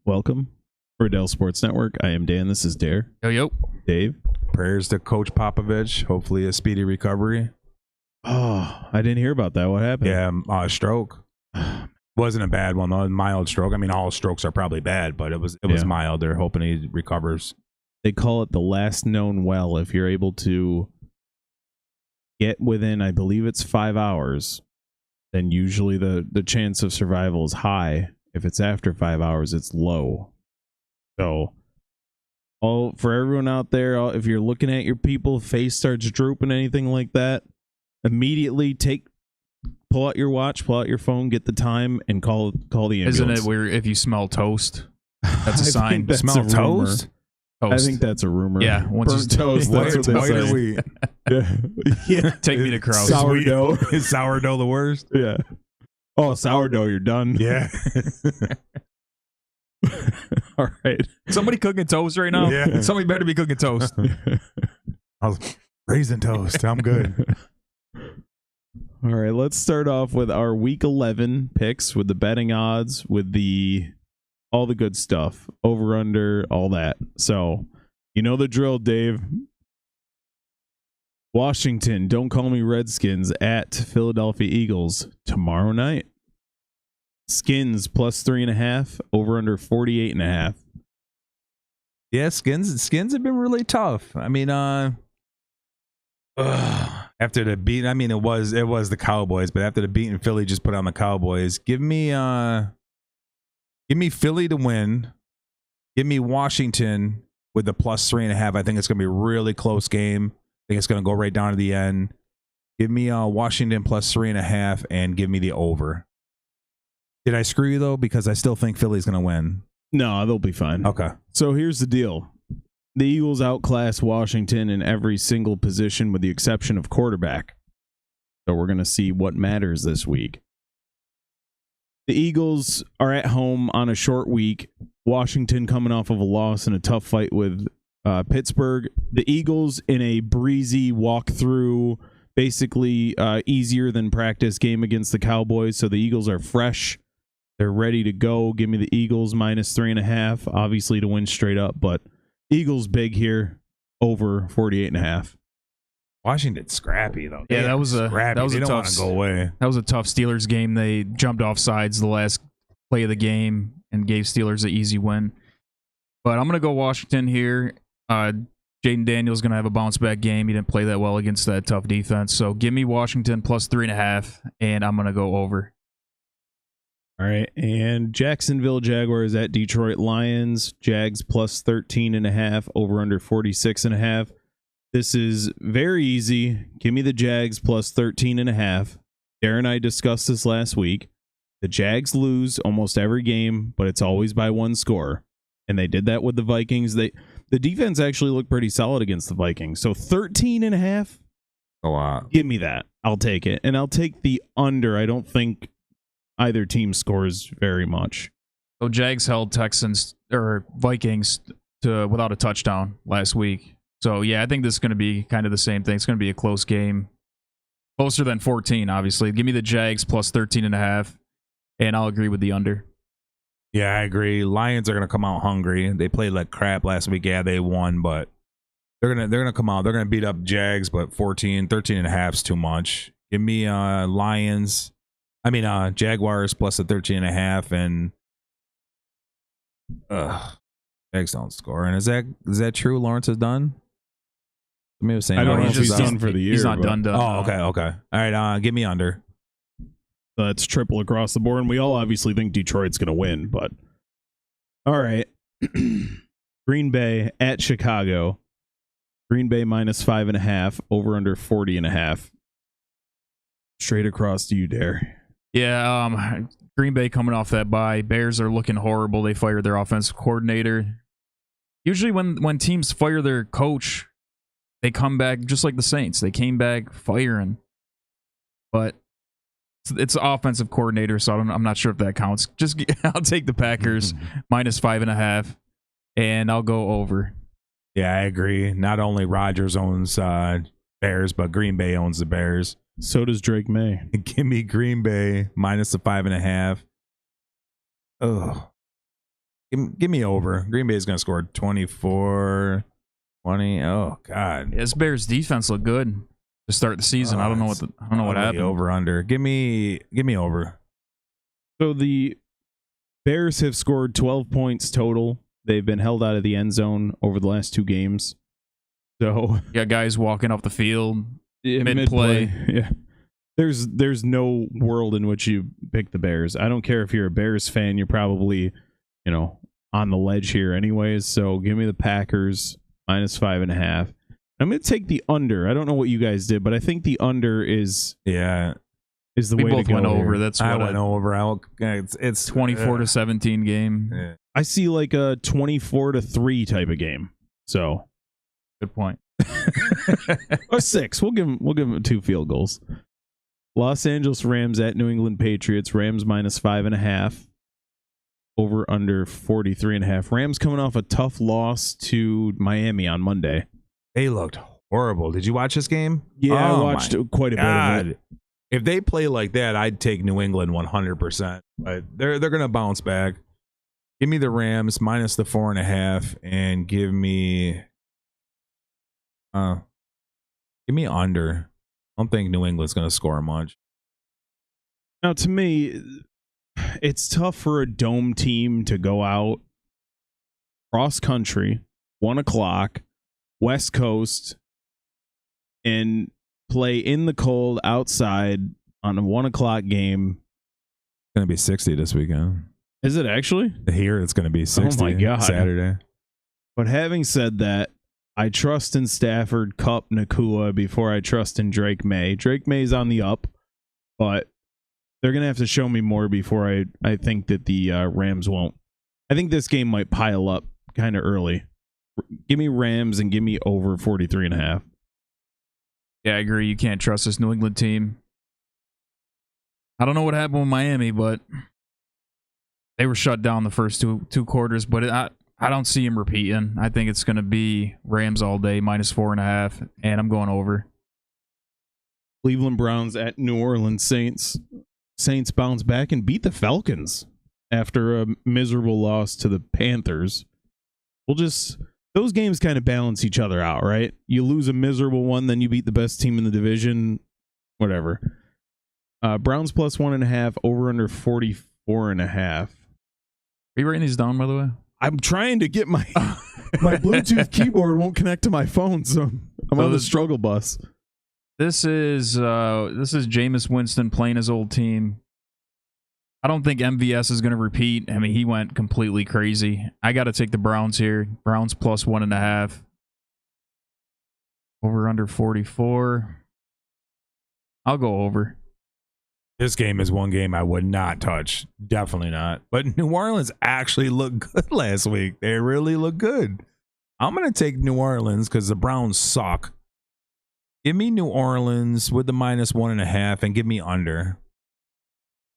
Welcome. For Dell Sports Network, I am Dan. This is Dare. Yo. Dave. Prayers to Coach Popovich. Hopefully a speedy recovery. Oh, I didn't hear about that. What happened? Yeah, stroke. Wasn't a bad one, though. A mild stroke. I mean, all strokes are probably bad, but it was mild. They're hoping he recovers. They call it the last known well. If you're able to get within, I believe it's 5 hours, then usually the chance of survival is high. If it's after 5 hours, it's low. So, for everyone out there, if you're looking at your people, face starts drooping, anything like that, immediately pull out your watch, pull out your phone, get the time, and call the ambulance. Isn't it weird if you smell toast? That's a sign. That's Smell toast? Toast. I think that's a rumor. Yeah, once burnt you toast. That's what they White say. or wheat? Yeah. Take me to Krause. Sourdough. Is sourdough the worst? Yeah. Oh, sourdough, you're done. Yeah. All right. Somebody cooking toast right now? Yeah. Somebody better be cooking toast. I was raisin toast. I'm good. All right, let's start off with our Week 11 picks with the betting odds, with all the good stuff, over, under, all that. So, you know the drill, Dave. Washington, don't call me Redskins, at Philadelphia Eagles tomorrow night. Skins plus 3.5, over under 48.5. Yeah, skins have been really tough. I mean, after the beat, I mean, it was the Cowboys, but after the beating Philly just put on the Cowboys, give me Philly to win. Give me Washington with the plus 3.5. I think it's going to be a really close game. I think it's going to go right down to the end. Give me Washington plus 3.5 and give me the over. Did I screw you, though? Because I still think Philly's going to win. No, they'll be fine. Okay. So here's the deal. The Eagles outclass Washington in every single position with the exception of quarterback. So we're going to see what matters this week. The Eagles are at home on a short week. Washington coming off of a loss and a tough fight with Pittsburgh. The Eagles in a breezy walk-through, basically easier than practice game against the Cowboys. So the Eagles are fresh. They're ready to go. Give me the Eagles minus 3.5, obviously to win straight up, but Eagles big here, over 48.5. Washington's scrappy, though. Yeah, that was a They don't want tough to go away. That was a tough Steelers game. They jumped off sides the last play of the game and gave Steelers an easy win. But I'm going to go Washington here. Jaden Daniels going to have a bounce back game. He didn't play that well against that tough defense. So give me Washington plus 3.5, and I'm going to go over. All right, and Jacksonville Jaguars at Detroit Lions. Jags plus 13.5, over under 46.5. This is very easy. Give me the Jags plus 13.5. Darren and I discussed this last week. The Jags lose almost every game, but it's always by one score. And they did that with the Vikings. The defense actually looked pretty solid against the Vikings. So 13.5. A lot. Give me that. I'll take it. And I'll take the under. I don't think either team scores very much. So Jags held Vikings to without a touchdown last week. So yeah, I think this is going to be kind of the same thing. It's going to be a close game, closer than 14. Obviously, give me the Jags plus 13.5, and I'll agree with the under. Yeah, I agree. Lions are going to come out hungry. They played like crap last week. Yeah, they won, but they're gonna come out. They're gonna beat up Jags, but 13.5 is too much. Give me Jaguars plus the 13.5, and Jags don't score. And is that true? Lawrence is done? Somebody was saying I don't know if he's he's done for the year. He's not but done. Oh, okay. All right, give me under. That's triple across the board. And we all obviously think Detroit's going to win, but all right. Green Bay at Chicago. Green Bay minus 5.5, over under 40.5. Straight across to you, Dare. Yeah, Green Bay coming off that bye. Bears are looking horrible. They fired their offensive coordinator. Usually when teams fire their coach, they come back just like the Saints. They came back firing. But it's an offensive coordinator, so I'm not sure if that counts. I'll take the Packers minus 5.5, and I'll go over. Yeah, I agree. Not only Rodgers owns Bears, but Green Bay owns the Bears. So does Drake May. Give me Green Bay minus the 5.5. Oh, Give me over. Green Bay is going to score 24, 20. Oh God. This Bears defense looked good to start the season. I don't know what happened. Over under. Give me over. So the Bears have scored 12 points total. They've been held out of the end zone over the last 2 games. So you got guys walking off the field mid-play. Yeah. There's no world in which you pick the Bears. I don't care if you're a Bears fan, you're probably, on the ledge here anyways. So give me the Packers -5.5. I'm going to take the under. I don't know what you guys did, but I think the under is the way to go. We both went over. Here. That's I what went over. It's 24-17 game. Yeah. I see like a 24-3 type of game. So good point. or 6. We'll give them 2 field goals. Los Angeles Rams at New England Patriots. Rams -5.5. Over under 43.5. Rams coming off a tough loss to Miami on Monday. They looked horrible. Did you watch this game? Yeah, I watched quite a bit of it. If they play like that, I'd take New England 100%. But they're going to bounce back. Give me the Rams minus the 4.5, and give me under. I don't think New England's going to score much. Now, to me, it's tough for a dome team to go out cross country, 1:00, West Coast, and play in the cold outside on a 1:00 game. It's going to be 60 this weekend. Is it actually? Here, it's going to be 60. Oh my God. Saturday. But having said that, I trust in Stafford, Kupp, Nakua before I trust in Drake May. Drake May's on the up, but they're going to have to show me more before I think that the Rams won't. I think this game might pile up kind of early. Give me Rams and give me over 43.5. Yeah, I agree. You can't trust this New England team. I don't know what happened with Miami, but they were shut down the first two quarters, but I don't see him repeating. I think it's going to be Rams all day, -4.5, and I'm going over. Cleveland Browns at New Orleans Saints. Saints bounce back and beat the Falcons after a miserable loss to the Panthers. Those games kind of balance each other out, right? You lose a miserable one, then you beat the best team in the division, whatever. Browns +1.5, over under 44.5. Are you writing these down, by the way? I'm trying to get my Bluetooth keyboard won't connect to my phone, so I'm on the struggle bus. This is Jameis Winston playing his old team. I don't think MVS is going to repeat. I mean, he went completely crazy. I got to take the Browns here. Browns +1.5. Over under 44. I'll go over. This game is one game I would not touch. Definitely not. But New Orleans actually looked good last week. They really look good. I'm going to take New Orleans because the Browns suck. Give me New Orleans with the -1.5 and give me under.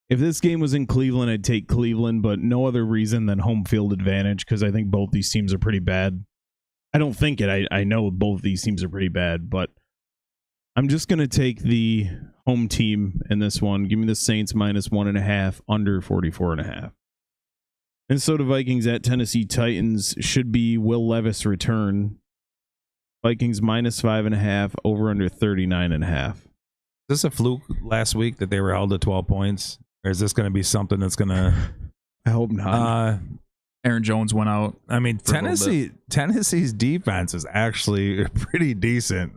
If this game was in Cleveland, I'd take Cleveland, but no other reason than home field advantage because I think both these teams are pretty bad. I don't think it. I know both these teams are pretty bad, but I'm just going to take the home team in this one. Give me the Saints -1.5, under 44.5. Minnesota Vikings at Tennessee Titans. Should be Will Levis return. Vikings -5.5, over under 39.5. Is this a fluke last week that they were held to 12 points? Or is this going to be something that's going to... I hope not. Aaron Jones went out. I mean, Tennessee's defense is actually pretty decent.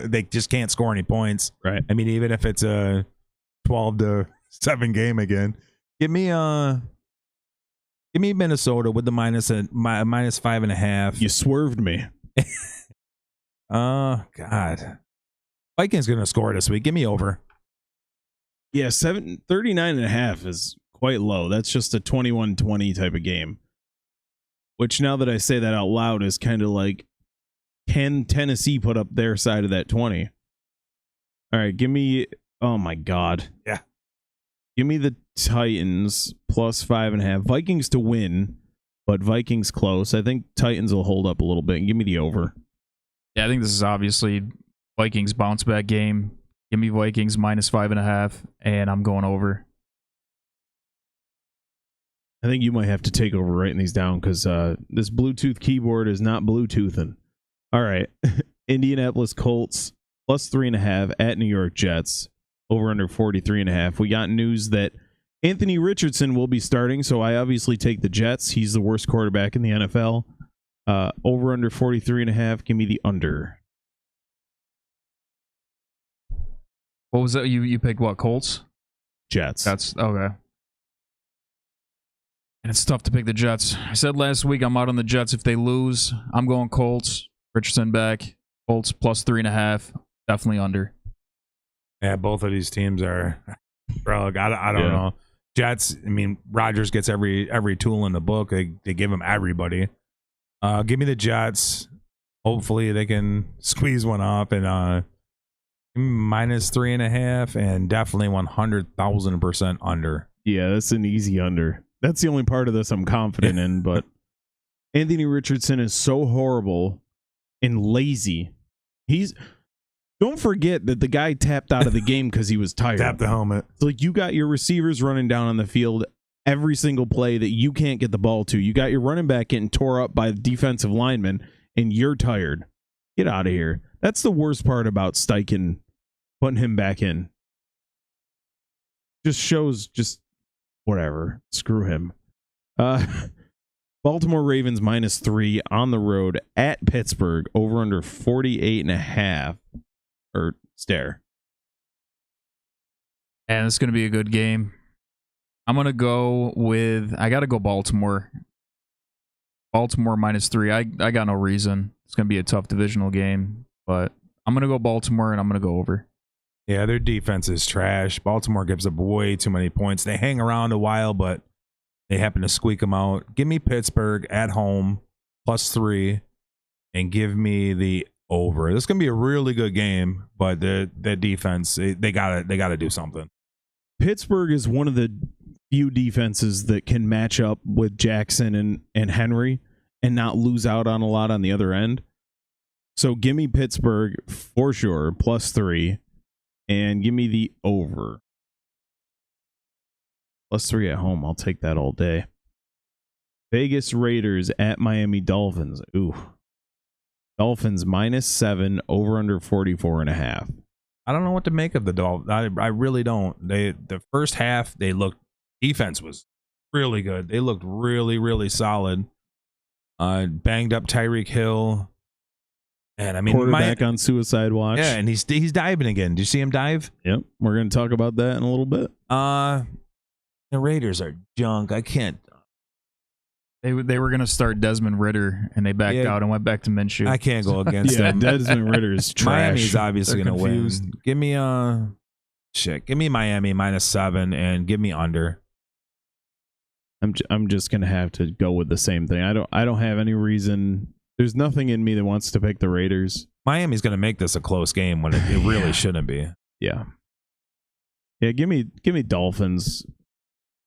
They just can't score any points. Right. I mean, even if it's a 12-7 game again. Give me Minnesota with the -5.5. You swerved me. Oh, God. Vikings going to score this week. Give me over. Yeah, 39.5 is quite low. That's just a 21-20 type of game. Which, now that I say that out loud, is kind of like, can Tennessee put up their side of that 20? All right, give me... Oh, my God. Yeah. Give me the Titans +5.5. Vikings to win, but Vikings close. I think Titans will hold up a little bit. Give me the over. Yeah, I think this is obviously Vikings bounce back game. Give me Vikings -5.5, and I'm going over. I think you might have to take over writing these down because this Bluetooth keyboard is not Bluetoothing. All right. Indianapolis Colts plus 3.5 at New York Jets. Over under 43.5. We got news that Anthony Richardson will be starting, so I obviously take the Jets. He's the worst quarterback in the NFL. Over under 43.5. Give me the under. What was that? You picked what? Colts? Jets. That's okay. And it's tough to pick the Jets. I said last week I'm out on the Jets. If they lose, I'm going Colts. Richardson back. Colts plus 3.5. Definitely under. Yeah, both of these teams are rogue. I don't know. Jets, I mean, Rodgers gets every tool in the book. They give him everybody. Give me the Jets. Hopefully they can squeeze one up and minus 3.5 and definitely 100,000% under. Yeah, that's an easy under. That's the only part of this I'm confident in, but Anthony Richardson is so horrible and lazy. Don't forget that the guy tapped out of the game because he was tired. Tap the helmet. It's like you got your receivers running down on the field every single play that you can't get the ball to. You got your running back getting tore up by the defensive lineman, and you're tired. Get out of here. That's the worst part about Steichen putting him back in. Just shows whatever. Screw him. Baltimore Ravens minus 3 on the road at Pittsburgh. Over under 48.5. Or stare. And it's going to be a good game. I'm going to go with... I got to go Baltimore. Baltimore minus 3. I got no reason. It's going to be a tough divisional game. But I'm going to go Baltimore, and I'm going to go over. Yeah, their defense is trash. Baltimore gives up way too many points. They hang around a while, but they happen to squeak them out. Give me Pittsburgh at home, plus 3, and give me the over. This is going to be a really good game, but the defense, they gotta do something. Pittsburgh is one of the few defenses that can match up with Jackson and Henry and not lose out on a lot on the other end. So give me Pittsburgh for sure, plus 3, and give me the over. Plus 3 at home. I'll take that all day. Vegas Raiders at Miami Dolphins. Ooh. Dolphins minus 7, over under 44.5. I don't know what to make of the Dolphins. I really don't. The first half defense was really good. They looked really, really solid. Banged up Tyreek Hill. And I mean, quarterback on suicide watch. Yeah, and he's diving again. Do you see him dive? Yep. We're going to talk about that in a little bit. The Raiders are junk. I can't. They were going to start Desmond Ritter, and they backed out and went back to Minshew. I can't go against them. Desmond Ritter is trash. Miami's obviously going to win. Give me Give me Miami minus 7 and give me under. I'm just going to have to go with the same thing. I don't have any reason. There's nothing in me that wants to pick the Raiders. Miami's going to make this a close game when it really shouldn't be. Yeah. Yeah, give me Dolphins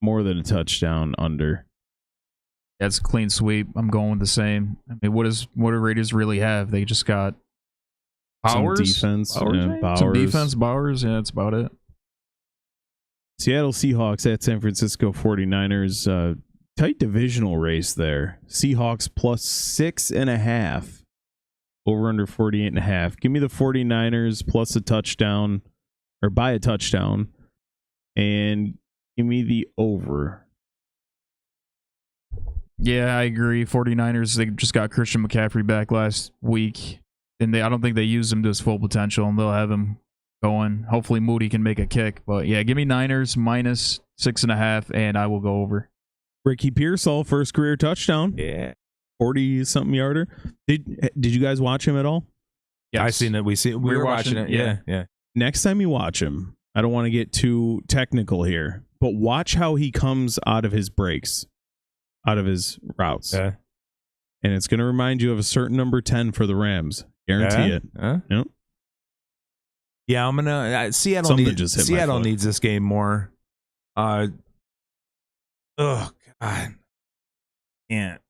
more than a touchdown under. That's a clean sweep. I'm going with the same. I mean, what do Raiders really have? They just got Bowers, some defense, Bowers. Some defense, Bowers. Yeah, that's about it. Seattle Seahawks at San Francisco 49ers. Tight divisional race there. Seahawks plus 6.5. Over under 48.5. Give me the 49ers plus a touchdown or by a touchdown. And give me the over. Yeah, I agree. 49ers, they just got Christian McCaffrey back last week. And I don't think they used him to his full potential, and they'll have him going. Hopefully Moody can make a kick. But yeah, give me Niners minus 6.5, and I will go over. Ricky Pearsall, first career touchdown. Yeah. 40-something yarder. Did you guys watch him at all? Yeah, I seen it. We were watching it. Yeah. Next time you watch him, I don't want to get too technical here, but watch how he comes out of his breaks, out of his routes. Yeah. And it's going to remind you of a certain number 10 for the Rams. Guarantee it. Yep. Yeah, I'm gonna. Seattle needs this game more. Oh God, can't.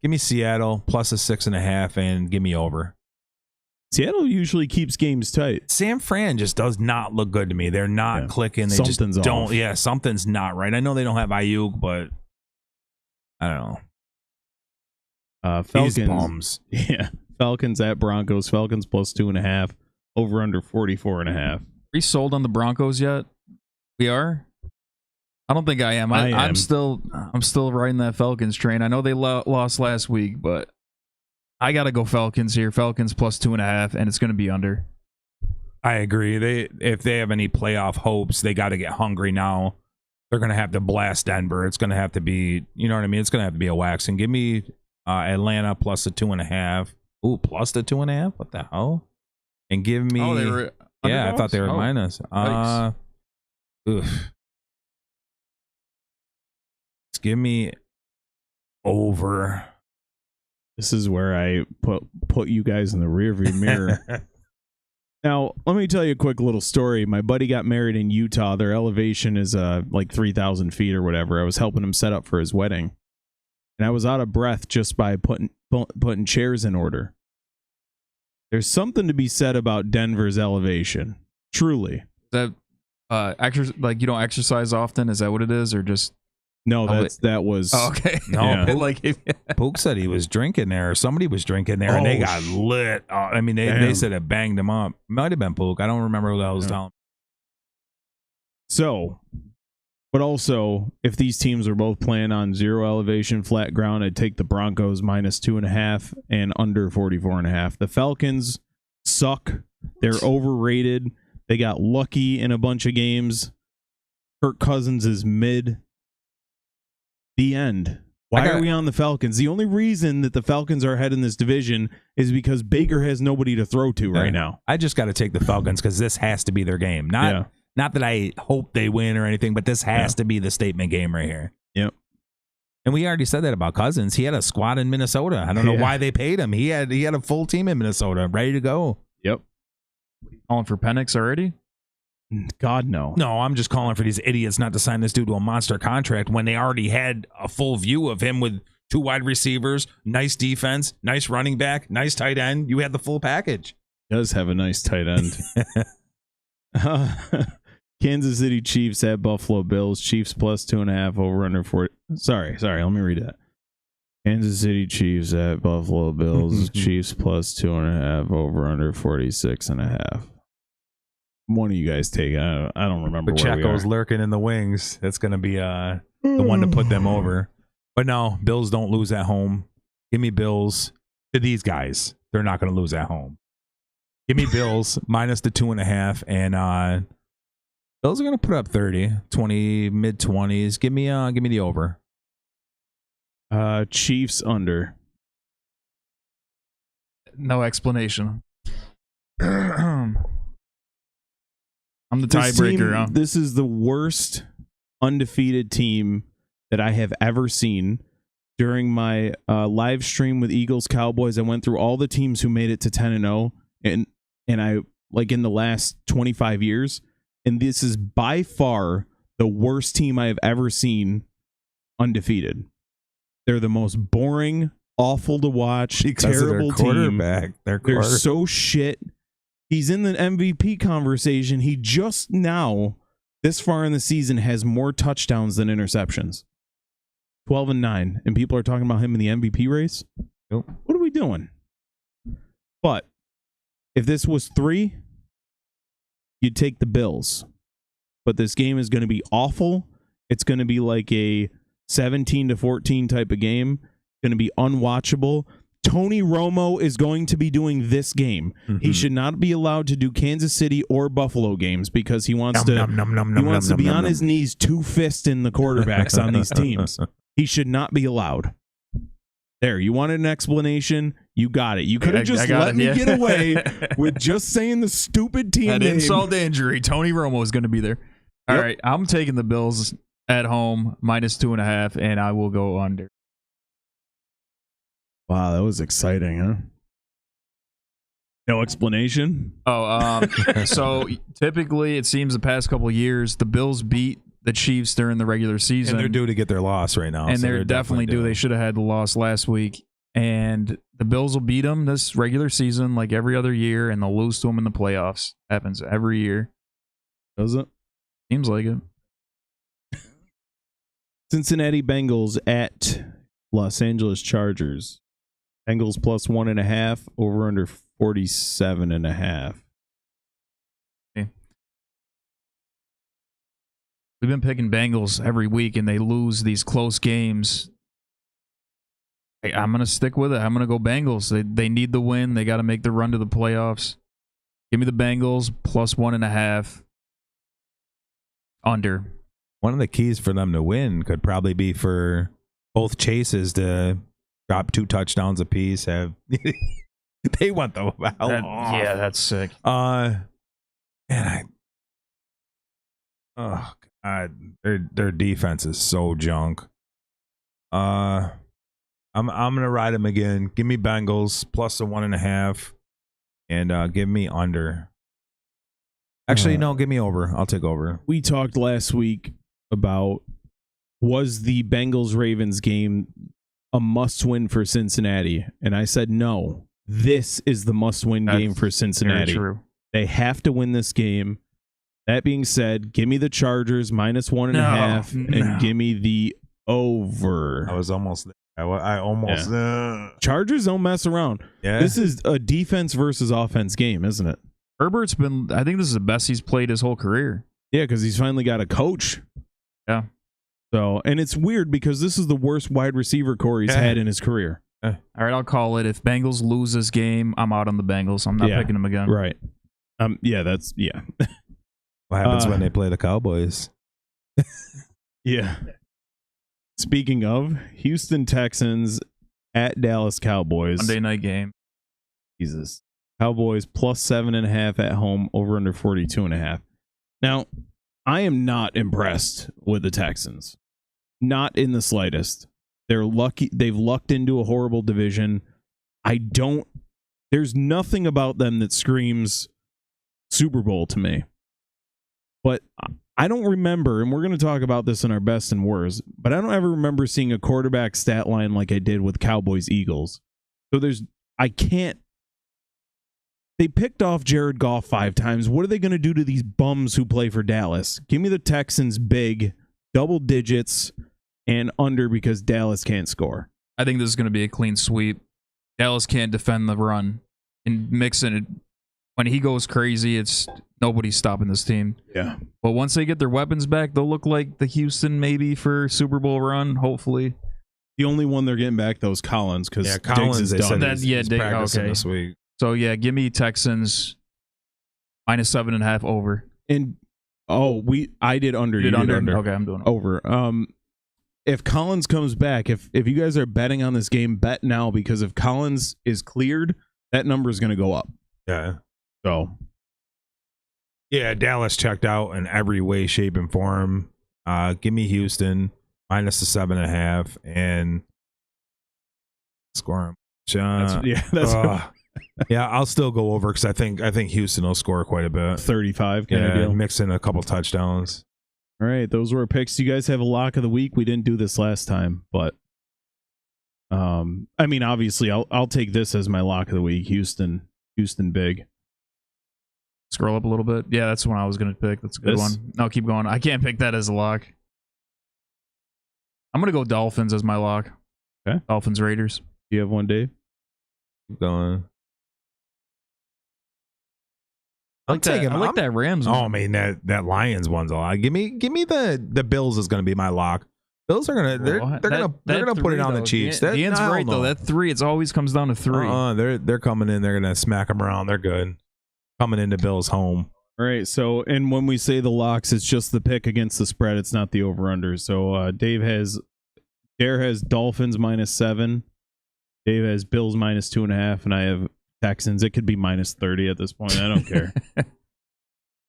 Give me Seattle plus a 6.5 and give me over. Seattle usually keeps games tight. San Fran just does not look good to me. They're not clicking. They Something's just don't. off. Yeah, something's not right. I know they don't have Ayuk, but I don't know. Falcons. These bums. Yeah. Falcons at Broncos. Falcons plus 2.5. Over under 44.5. We sold on the Broncos yet? We are? I don't think I am. I'm still riding that Falcons train. I know they lost last week, but I gotta go Falcons here. Falcons plus 2.5, and it's gonna be under. I agree. If they have any playoff hopes, they got to get hungry now. They're gonna have to blast Denver. It's gonna have to be, you know what I mean? It's gonna have to be a wax. And give me Atlanta plus the 2.5. Ooh, plus the 2.5. What the hell? And give me. Oh, they were. Yeah, I thought they were minus. Oof. Give me over. This is where I put you guys in the rearview mirror. Now, let me tell you a quick little story. My buddy got married in Utah. Their elevation is like 3,000 feet or whatever. I was helping him set up for his wedding, and I was out of breath just by putting chairs in order. There's something to be said about Denver's elevation. Truly. That like you don't exercise often? Is that what it is, or just? No, that was. Oh, okay. No, yeah. Pook said he was drinking there, or somebody was drinking there, and they got lit. I mean, they said it banged him up. Might have been Pook. I don't remember who that was telling. So, but also, if these teams are both playing on 0 elevation, flat ground, I'd take the Broncos minus 2.5 and under 44.5. The Falcons suck. They're overrated. They got lucky in a bunch of games. Kirk Cousins is mid. The end. Why are we on the Falcons? The only reason that the Falcons are ahead in this division is because Baker has nobody to throw to right now. I just got to take the Falcons because this has to be their game. Not that I hope they win or anything, but this has to be the statement game right here. Yep. And we already said that about Cousins. He had a squad in Minnesota. I don't know why they paid him. He had a full team in Minnesota ready to go. Yep. Calling for Penix already? God, no. No, I'm just calling for these idiots not to sign this dude to a monster contract when they already had a full view of him with 2 wide receivers, nice defense, nice running back, nice tight end. You had the full package. Does have a nice tight end. Kansas City Chiefs at Buffalo Bills. Chiefs plus 2.5 over under 40. Sorry. Let me read that. Kansas City Chiefs at Buffalo Bills. Chiefs plus 2.5 over under 46.5. One of you guys take. I don't remember. Pacheco's lurking in the wings. That's going to be the one to put them over. But no, Bills don't lose at home. Give me Bills to these guys. They're not going to lose at home. Give me Bills minus the 2.5, and Bills are going to put up 30, 20, mid 20s. Give me the over. Chiefs under. No explanation. I'm the tiebreaker. This is the worst undefeated team that I have ever seen. During my live stream with Eagles Cowboys, I went through all the teams who made it to 10-0, and I like in the last 25 years, and this is by far the worst team I have ever seen undefeated. They're the most boring, awful to watch, terrible team. They're so shit. He's in the MVP conversation. He just now, this far in the season, has more touchdowns than interceptions. 12-9. And people are talking about him in the MVP race? Nope. What are we doing? But if this was 3, you'd take the Bills. But this game is going to be awful. It's going to be like a 17-14 type of game. Going to be unwatchable. Tony Romo is going to be doing this game. He should not be allowed to do Kansas City or Buffalo games because he wants to be on his knees, 2 fisting the quarterbacks on these teams. He should not be allowed. There, you wanted an explanation? You got it. You could have just let me get away with just saying the stupid team name. Insult to injury. Tony Romo is going to be there. All right, I'm taking the Bills at home, minus 2.5, and I will go under. Wow, that was exciting, huh? No explanation? So typically it seems the past couple of years, the Bills beat the Chiefs during the regular season. And they're due to get their loss right now. And they're definitely due. They should have had the loss last week. And the Bills will beat them this regular season like every other year, and they'll lose to them in the playoffs. Happens every year. Does it? Seems like it. Cincinnati Bengals at Los Angeles Chargers. Bengals plus 1.5, over under 47.5. Okay. We've been picking Bengals every week, and they lose these close games. I'm going to stick with it. I'm going to go Bengals. They need the win. They got to make the run to the playoffs. Give me the Bengals plus 1.5. Under. One of the keys for them to win could probably be for both chases to drop 2 touchdowns apiece. They want the hell off. Yeah, that's sick. Oh God, their defense is so junk. I'm gonna ride them again. Give me Bengals plus the 1.5, and give me under. Actually, no, give me over. I'll take over. We talked last week about, was the Bengals-Ravens game a must-win for Cincinnati? And I said no. This is the must-win game for Cincinnati. Very true. They have to win this game. That being said, give me the Chargers minus 1.5, and give me the over. I was almost there. I almost. Chargers don't mess around. Yeah. This is a defense versus offense game, isn't it? Herbert's been, I think this is the best he's played his whole career. Yeah, because he's finally got a coach. Yeah. So, and it's weird because this is the worst wide receiver core he's had in his career. All right, I'll call it. If Bengals lose this game, I'm out on the Bengals. I'm not picking them again. Right. What happens when they play the Cowboys? Yeah. Speaking of, Houston Texans at Dallas Cowboys. Monday night game. Jesus. Cowboys plus 7.5 at home, over under 42.5. Now, I am not impressed with the Texans. Not in the slightest. They're lucky. They've lucked into a horrible division. There's nothing about them that screams Super Bowl to me. But I don't remember, and we're going to talk about this in our best and worst, but I don't ever remember seeing a quarterback stat line like I did with Cowboys-Eagles. So they picked off Jared Goff 5 times. What are they going to do to these bums who play for Dallas? Give me the Texans big, double digits, and under because Dallas can't score. I think this is going to be a clean sweep. Dallas can't defend the run. And Mixon, when he goes crazy, nobody's stopping this team. Yeah. But once they get their weapons back, they'll look like the Houston maybe for Super Bowl run, hopefully. The only one they're getting back, though, is Collins, because Collins is done. he's practicing this week. So, yeah, give me Texans minus 7.5 over. And, I did under. You did under? Okay, I'm doing over. If Collins comes back, if you guys are betting on this game, bet now, because if Collins is cleared, that number is going to go up. Yeah. So. Yeah, Dallas checked out in every way, shape, and form. Give me Houston minus the 7.5 and score them. Yeah, I'll still go over because I think Houston will score quite a bit. 35 kind of deal. Mix in a couple touchdowns. All right, those were our picks. You guys have a lock of the week. We didn't do this last time, but I mean, obviously, I'll take this as my lock of the week. Houston big. Scroll up a little bit. Yeah, that's the one I was going to pick. That's a good one. No, keep going. I can't pick that as a lock. I'm going to go Dolphins as my lock. Okay. Dolphins, Raiders. Do you have one, Dave? Keep going. I like that Rams one. Oh, I mean, that Lions one's a lot. Give me the Bills is going to be my lock. Bills are gonna they're gonna put it on the Chiefs. Ian's right though. That 3, it always comes down to 3. They're coming in. They're gonna smack them around. They're good. Coming into Bills' home. All right. So, and when we say the locks, it's just the pick against the spread. It's not the over/under. So, Dare has Dolphins minus 7. Dave has Bills minus 2.5, and I have Texans. It could be minus 30 at this point. I don't care.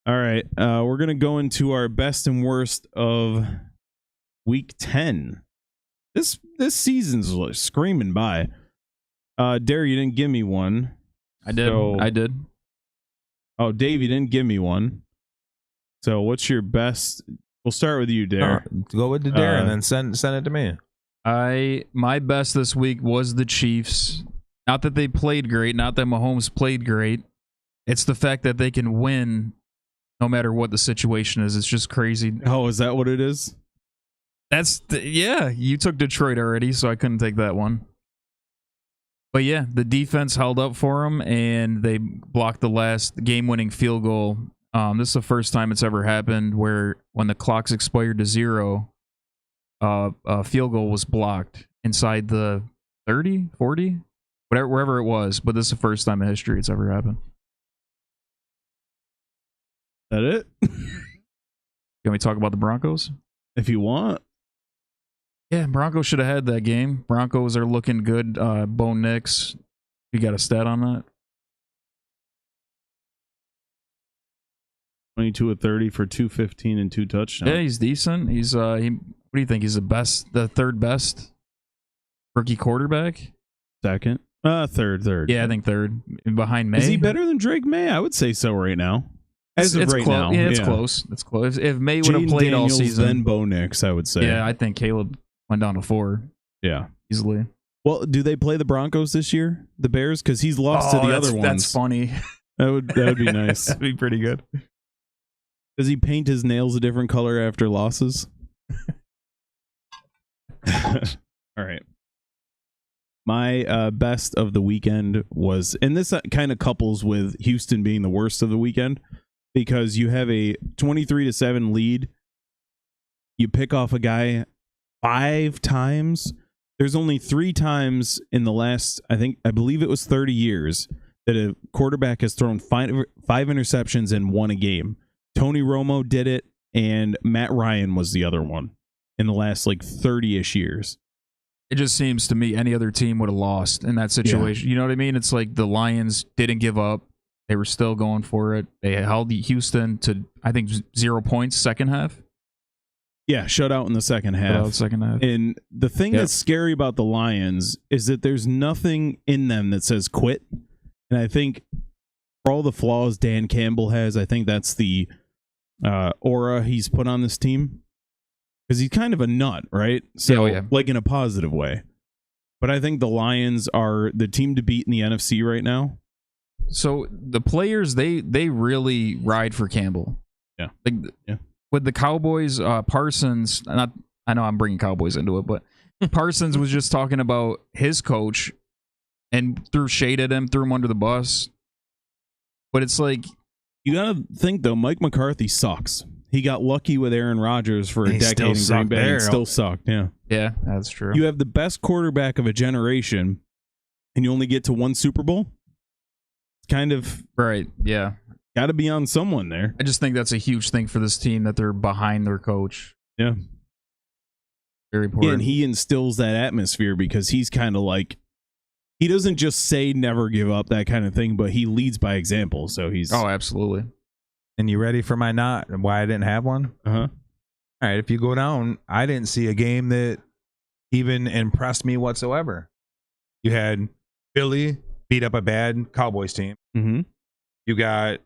All right. We're gonna go into our best and worst of Week 10. This season's screaming by. Dare, you didn't give me one. I did. Oh, Dave, you didn't give me one. So what's your best? We'll start with you, Dare. Go with the Dare and then send it to me. My best this week was the Chiefs. Not that they played great, not that Mahomes played great. It's the fact that they can win no matter what the situation is. It's just crazy. Oh, is that what it is? Yeah, you took Detroit already, so I couldn't take that one. But yeah, the defense held up for them, and they blocked the last game-winning field goal. This is the first time it's ever happened where when the clock's expired to 0, a field goal was blocked inside the 30, 40, wherever it was. But this is the first time in history it's ever happened. That it? Can we talk about the Broncos? If you want. Yeah, Broncos should have had that game. Broncos are looking good. Bo Nix, you got a stat on that? 22 of 30 for 215 and 2 touchdowns. Yeah, he's decent. He's what do you think? He's the third best rookie quarterback? Second? Third. Yeah, I think third. Behind May. Is he better than Drake May? I would say so right now. As of right now. Yeah, it's close. It's close. If May would have played all season. Then Bo Nix, I would say. Yeah, I think Caleb went down to 4. Yeah. Easily. Well, do they play the Broncos this year? The Bears? Because he's lost to the other ones. That's funny. That would be nice. That'd be pretty good. Does he paint his nails a different color after losses? All right. My best of the weekend was, and this kind of couples with Houston being the worst of the weekend, because you have a 23-7 lead. You pick off a guy 5 times. There's only 3 times in the last, I believe it was 30 years, that a quarterback has thrown 5 interceptions and won a game. Tony Romo did it, and Matt Ryan was the other one in the last 30-ish years. It just seems to me any other team would have lost in that situation. Yeah. You know what I mean? It's like the Lions didn't give up. They were still going for it. They held Houston to, I think, 0 points second half. Yeah, shutout in the second half. And the thing that's scary about the Lions is that there's nothing in them that says quit. And I think for all the flaws Dan Campbell has, I think that's the aura he's put on this team. Because he's kind of a nut, right? So, in a positive way. But I think the Lions are the team to beat in the NFC right now. So the players, they really ride for Campbell. Yeah. With the Cowboys, Parsons, I know I'm bringing Cowboys into it, but Parsons was just talking about his coach and threw shade at him, threw him under the bus. But it's like, you got to think, though, Mike McCarthy sucks. He got lucky with Aaron Rodgers for a decade in Green Bay and still sucked. Yeah, that's true. You have the best quarterback of a generation, and you only get to 1 Super Bowl? Kind of. Right, yeah. Got to be on someone there. I just think that's a huge thing for this team, that they're behind their coach. Yeah. Very important. Yeah, and he instills that atmosphere because he's kind of he doesn't just say never give up, that kind of thing, but he leads by example. So he's. Oh, absolutely. And you ready for my why I didn't have one? Uh-huh. All right, if you go down, I didn't see a game that even impressed me whatsoever. You had Philly beat up a bad Cowboys team. Mm-hmm. You got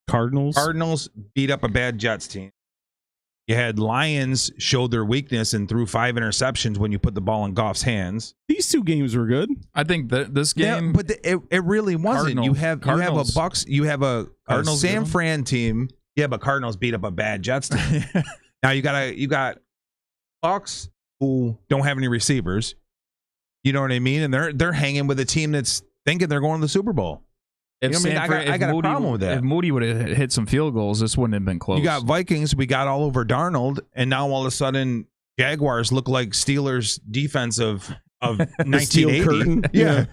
Cardinals beat up a bad Jets team. You had Lions show their weakness and threw 5 interceptions when you put the ball in Goff's hands. These 2 games were good. I think that this game, but it really wasn't. You have a Bucks, you have a San Fran team. Yeah, but Cardinals beat up a bad Jets team. Now you got Bucks who don't have any receivers. You know what I mean? And they're hanging with a team that's thinking they're going to the Super Bowl. I got a problem with that. If Moody would have hit some field goals, this wouldn't have been close. You got Vikings. We got all over Darnold, and now all of a sudden, Jaguars look like Steelers' defense of 1980. Yeah.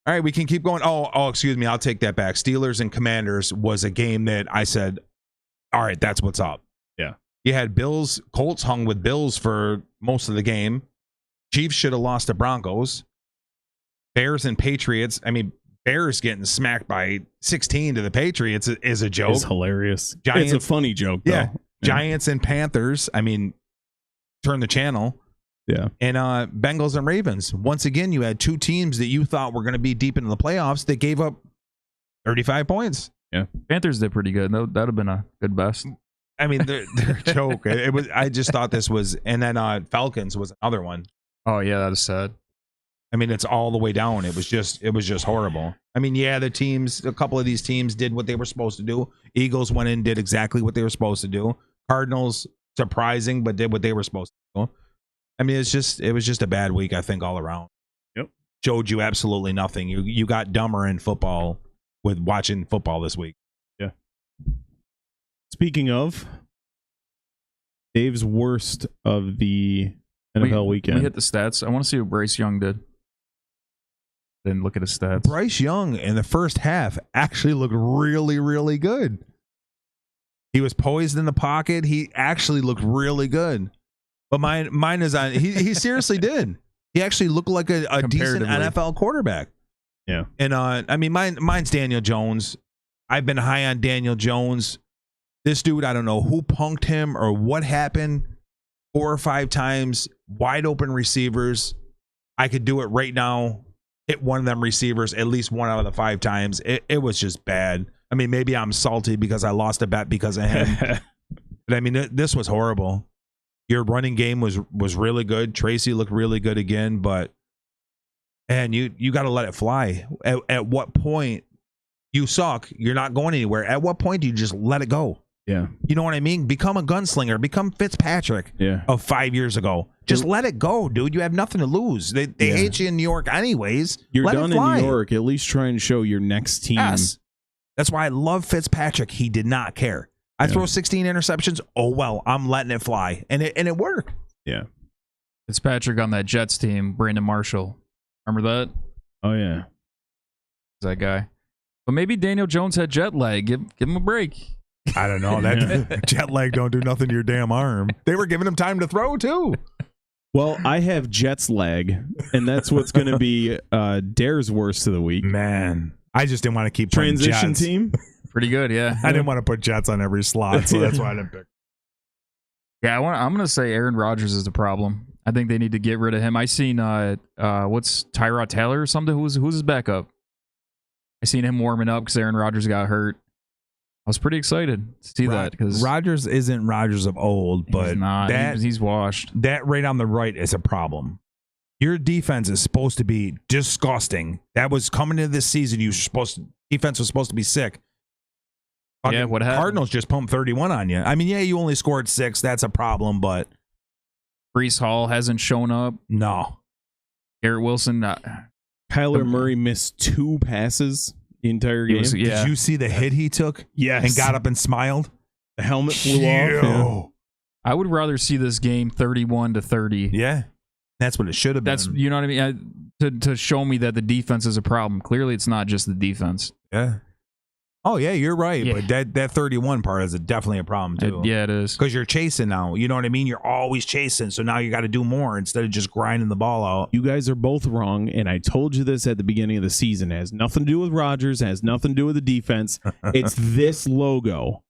All right, we can keep going. Oh, excuse me. I'll take that back. Steelers and Commanders was a game that I said, all right, that's what's up. Yeah. You had Colts hung with Bills for most of the game. Chiefs should have lost to Broncos. Bears and Patriots. I mean, Bears getting smacked by 16 to the Patriots is a joke. It's hilarious. It's a funny joke, though. Yeah. Giants and Panthers. I mean, turn the channel. Yeah. And Bengals and Ravens. Once again, you had 2 teams that you thought were going to be deep into the playoffs that gave up 35 points. Yeah. Panthers did pretty good. That would have been a good best. I mean, they're a joke. It was. I just thought this was, and then Falcons was another one. Oh yeah, that is sad. I mean, it's all the way down. It was just horrible. I mean, yeah, a couple of these teams did what they were supposed to do. Eagles went in, did exactly what they were supposed to do. Cardinals, surprising, but did what they were supposed to do. I mean, it was just a bad week, I think, all around. Yep. Showed you absolutely nothing. You got dumber in football with watching football this week. Yeah. Speaking of, Dave's worst of the NFL weekend. We hit the stats. I want to see what Bryce Young did. Didn't look at his stats. Bryce Young in the first half actually looked really, really good. He was poised in the pocket. He actually looked really good. But mine is on. He seriously did. He actually looked like a decent NFL quarterback. Yeah. And I mean, mine's Daniel Jones. I've been high on Daniel Jones. This dude, I don't know who punked him or what happened. 4 or 5 times, wide open receivers. I could do it right now. Hit one of them receivers at least 1 out of the 5 times. It was just bad. I mean, maybe I'm salty because I lost a bet because of him. But I mean, this was horrible. Your running game was really good. Tracy looked really good again, but and you got to let it fly. At what point you suck? You're not going anywhere. At what point do you just let it go? Yeah. You know what I mean? Become a gunslinger. Become Fitzpatrick of 5 years ago. Just let it go, dude. You have nothing to lose. They hate you in New York anyways. You're let done it fly. in New York. At least try and show your next team. Yes. That's why I love Fitzpatrick. He did not care. I throw 16 interceptions. Oh, well, I'm letting it fly. And it worked. Yeah. Fitzpatrick on that Jets team, Brandon Marshall. Remember that? Oh, yeah. That guy. But maybe Daniel Jones had jet lag. Give him a break. I don't know. That jet lag don't do nothing to your damn arm. They were giving him time to throw, too. Well, I have Jets lag, and that's what's going to be Dare's worst of the week. Man, I just didn't want to keep transition Jets. Team. Pretty good, yeah. I didn't want to put Jets on every slot, so that's why I didn't pick. Yeah, I'm going to say Aaron Rodgers is the problem. I think they need to get rid of him. I seen what's Tyrod Taylor or something. Who's his backup? I seen him warming up because Aaron Rodgers got hurt. I was pretty excited to see that because Rodgers isn't Rodgers of old, but he's not. He's washed. That right on the right is a problem. Your defense is supposed to be disgusting. That was coming into this season. Defense was supposed to be sick. Yeah, what happened? Cardinals just pumped 31 on you. I mean, yeah, you only scored 6. That's a problem, but Breece Hall hasn't shown up. No. Garrett Wilson. Kyler Murray missed 2 passes the entire game. Did you see the hit he took? Yes. And got up and smiled? The helmet flew off. Yeah. I would rather see this game 31-30. Yeah. That's what it should have been. That's, you know what I mean? To show me that the defense is a problem. Clearly, it's not just the defense. Yeah. Oh, yeah, you're right. Yeah. But that 31 part is definitely a problem, too. Yeah, it is. Because you're chasing now. You know what I mean? You're always chasing. So now you got to do more instead of just grinding the ball out. You guys are both wrong, and I told you this at the beginning of the season. It has nothing to do with Rodgers. It has nothing to do with the defense. It's this logo.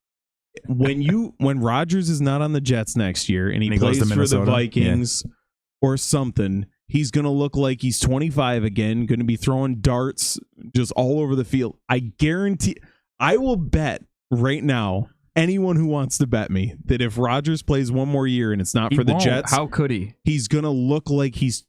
When Rodgers is not on the Jets next year and he plays for the Vikings or something, he's going to look like he's 25 again, going to be throwing darts just all over the field. I guarantee... I will bet right now, anyone who wants to bet me, that if Rodgers plays one more year and it's not for the Jets, how could he? He's gonna look like he's,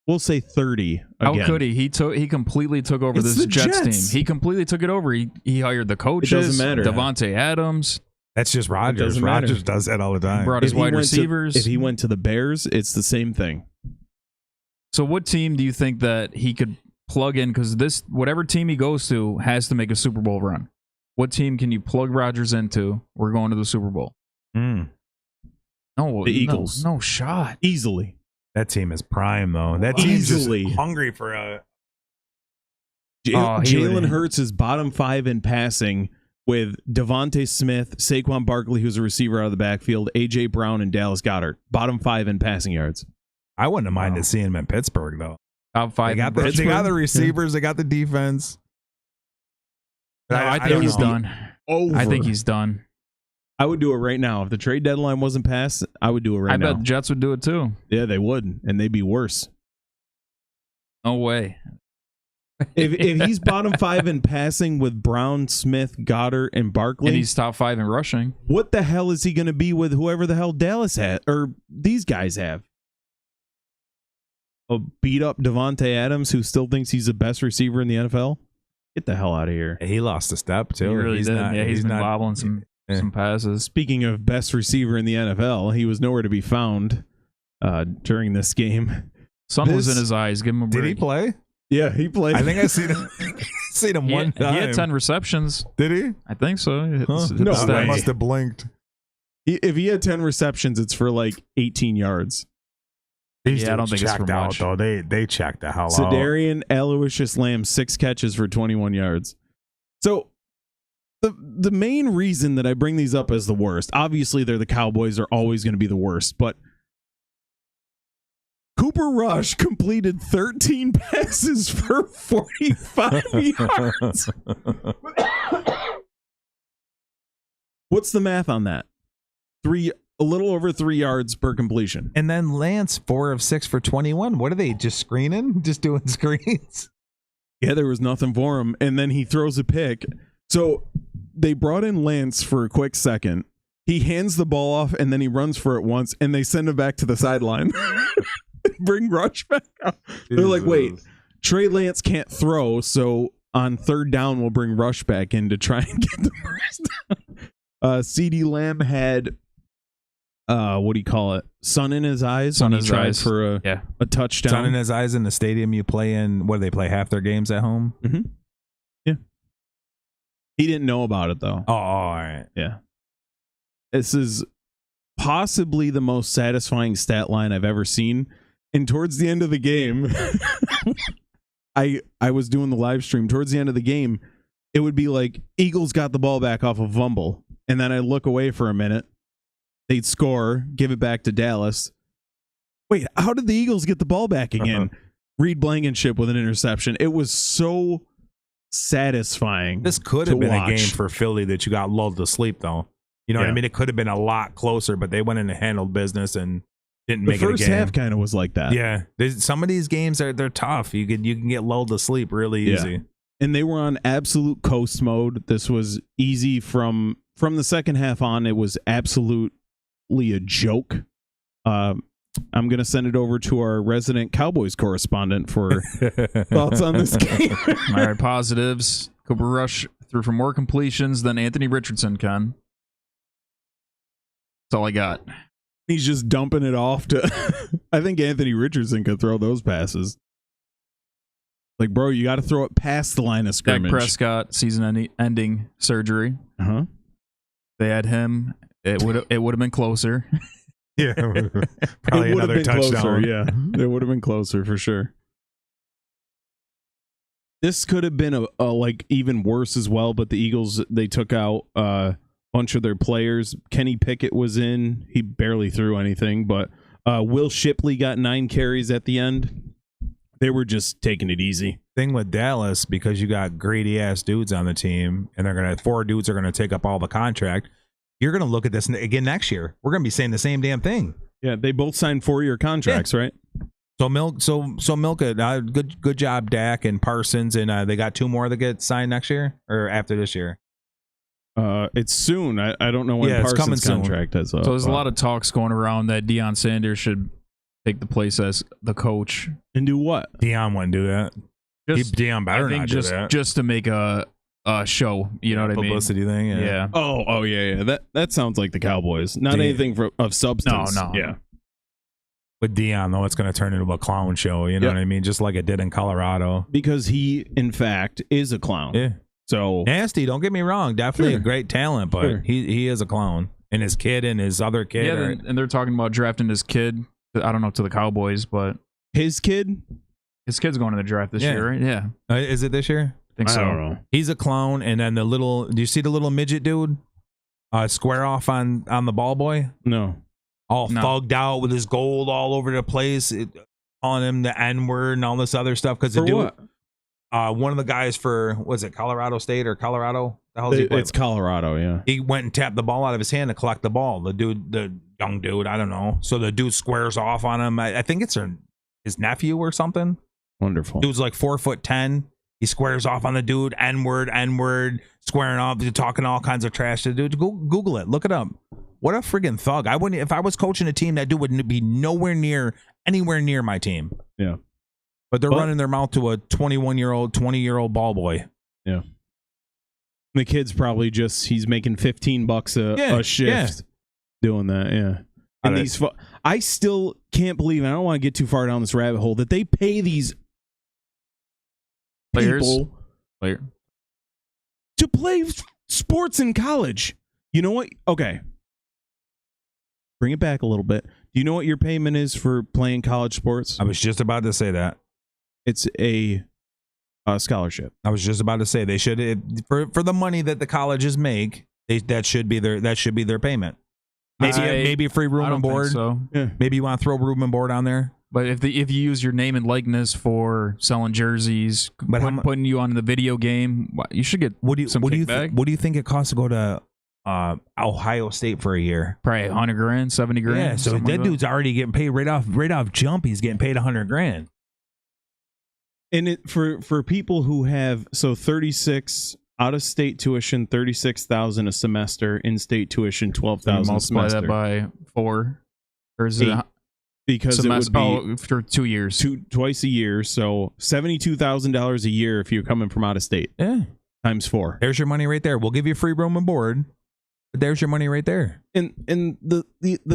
we'll say 30 again. How could he? He completely took over this Jets team. He completely took it over. He hired the coaches. It doesn't matter. Devontae Adams. That's just Rodgers. Rodgers does that all the time. He brought his wide receivers. If he went to the Bears, it's the same thing. So what team do you think that he could plug in? Because whatever team he goes to has to make a Super Bowl run. What team can you plug Rodgers into? We're going to the Super Bowl. No, the Eagles. No shot. Easily. That team is prime, though. That team's just hungry for a... Jalen Hurts is bottom 5 in passing with Devontae Smith, Saquon Barkley, who's a receiver out of the backfield, A.J. Brown, and Dallas Goedert. Bottom 5 in passing yards. I wouldn't have minded seeing him in Pittsburgh, though. Top 5. They got the receivers. They got the defense. No, I think he's done. Over. I think he's done. I would do it right now. If the trade deadline wasn't passed, I would do it right now. I bet the Jets would do it too. Yeah, they would, and they'd be worse. No way. If he's bottom 5 in passing with Brown, Smith, Goddard, and Barkley, And he's top 5 in rushing. what the hell is he going to be with whoever the hell Dallas had or these guys have? A beat up Devontae Adams who still thinks he's the best receiver in the NFL? Get the hell out of here. He lost a step too. He really did. Not, he's been not, bobbling some passes. Speaking of best receiver in the NFL, he was nowhere to be found during this game. Sun was in his eyes. Give him a break. Did he play? Yeah, he played. I think I seen him one time. He had 10 receptions. Did he? I think so. Huh? No I way. must have blinked. If he had 10 receptions, it's for like 18 yards. These Yeah, I don't dudes think it's for checked out, much. though. They checked the hell out. Sedarian Aloysius Lamb, 6 catches for 21 yards. So the main reason that I bring these up as the worst, obviously they're the Cowboys, are always going to be the worst, but Cooper Rush completed 13 passes for 45 yards. What's the math on that? A little over 3 yards per completion. And then Lance, 4 of 6 for 21. What are they, just screening? Just doing screens? Yeah, there was nothing for him. And then he throws a pick. So they brought in Lance for a quick second. He hands the ball off, and then he runs for it once, and they send him back to the sideline. Bring Rush back out. They're like, wait, Trey Lance can't throw, so on 3rd down, we'll bring Rush back in to try and get the first down. CeeDee Lamb had... what do you call it? Sun in his eyes. Sun when in he his tried eyes. for a touchdown. Sun in his eyes in the stadium you play in. What do they play? Half their games at home? Mm-hmm. Yeah. He didn't know about it though. Oh, all right. Yeah. This is possibly the most satisfying stat line I've ever seen. And towards the end of the game, I was doing the live stream. Towards the end of the game, it would be like Eagles got the ball back off of fumble, and then I look away for a minute. They'd score, give it back to Dallas. Wait, how did the Eagles get the ball back again? Reed Blankenship with an interception. It was so satisfying. This could have been watch. a game for Philly that you got lulled to sleep, though. You know what I mean? It could have been a lot closer, but they went in and handled business and didn't make it a game. The first half kind of was like that. Yeah, some of these games they're tough. You can get lulled to sleep really easy. And they were on absolute coast mode. This was easy from the second half on. It was absolutely a joke. I'm going to send it over to our resident Cowboys correspondent for thoughts on this game. All right, positives. Cooper Rush threw for more completions than Anthony Richardson can. That's all I got. He's just dumping it off to... I think Anthony Richardson could throw those passes. Like, bro, you got to throw it past the line of scrimmage. Dak Prescott, season-ending surgery. Uh-huh. They had him. It would have been closer. Yeah, probably another touchdown. Closer, yeah, it would have been closer for sure. This could have been a like even worse as well, but the Eagles, they took out a bunch of their players. Kenny Pickett was in. He barely threw anything, but Will Shipley got 9 carries at the end. They were just taking it easy. Thing with Dallas, because you got greedy ass dudes on the team, and 4 dudes are gonna take up all the contract. You're gonna look at this again next year. We're gonna be saying the same damn thing. Yeah, they both signed 4-year contracts, right? So milk it. Good job, Dak and Parsons, and they got 2 more that get signed next year or after this year. It's soon. I don't know when Yeah, it's coming Parsons' soon. contract is up. So there's a lot of talks going around that Deion Sanders should take the place as the coach. And do what? Deion wouldn't do that. Deion better I think not just do that. just to make a show. You know what I mean? Publicity thing. Yeah. Oh yeah. That sounds like the Cowboys. Not anything of substance. No. Yeah. With Deion, though, it's going to turn into a clown show. You know what I mean? Just like it did in Colorado. Because he, in fact, is a clown. Yeah. So Nasty, don't get me wrong. Definitely a great talent, but Sure. he is a clown. And his kid and his other kid. Yeah, are, and they're talking about drafting his kid. I don't know, to the Cowboys, but his kid, his kid's going to the draft this year, right? Yeah, is it this year? I think so. I don't know. He's a clown. And then do you see the little midget dude? Square off on the ball boy? No. All No. thugged out with his gold all over the place, calling him the N-word and all this other stuff. Because the For dude, what? one of the guys for, was it Colorado State or Colorado? The hell does he play It's with? Colorado, yeah. He went and tapped the ball out of his hand to collect the ball. The young dude, I don't know. So the dude squares off on him. I think it's his nephew or something. Wonderful. Dude's like 4'10", He squares off on the dude, N-word, squaring off, talking all kinds of trash to the dude. Google it. Look it up. What a friggin' thug. I wouldn't, if I was coaching a team, that dude would be anywhere near my team. Yeah. But they're running their mouth to a 21-year-old, 20-year-old ball boy. Yeah. The kid's probably he's making $15 a shift doing that. Yeah. And I still can't believe, and I don't want to get too far down this rabbit hole, that they pay these people to play sports in college. You know what? Okay. Bring it back a little bit. Do you know what your payment is for playing college sports? I was just about to say that. It's a scholarship. I was just about to say they should, for the money that the colleges make, that should be their payment. Maybe a free room and board. So. Yeah. Maybe you want to throw room and board on there. But if you use your name and likeness for selling jerseys, putting you on the video game, you should get some kickback. What do you think it costs to go to Ohio State for a year? Probably $100,000, $70,000. Yeah, so that dude's already getting paid right off jump. He's getting paid $100,000. And it for people who have 36 out of state tuition, 36,000 a semester, in state tuition 12,000 a semester. Multiply that by 4, or is it? Because semester, it would be for 2 years, twice a year, so $72,000 a year if you're coming from out of state. Yeah, times 4. There's your money right there. We'll give you free room and board. But there's your money right there. And the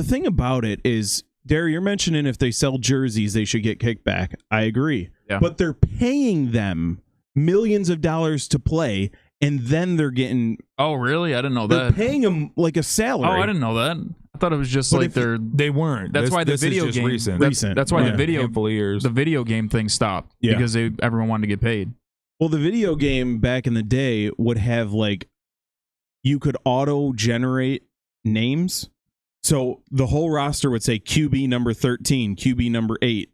thing about it is, Derry, you're mentioning if they sell jerseys, they should get kickback. I agree. Yeah. But they're paying them millions of dollars to play, and then they're getting. Oh, really? I didn't know they're that. They're paying them like a salary. Oh, I didn't know that. I thought it was just like they weren't. That's why the video game. Recent. That's why the video game thing stopped because everyone wanted to get paid. Well, the video game back in the day would have you could auto generate names. So the whole roster would say QB number 13, QB number 8.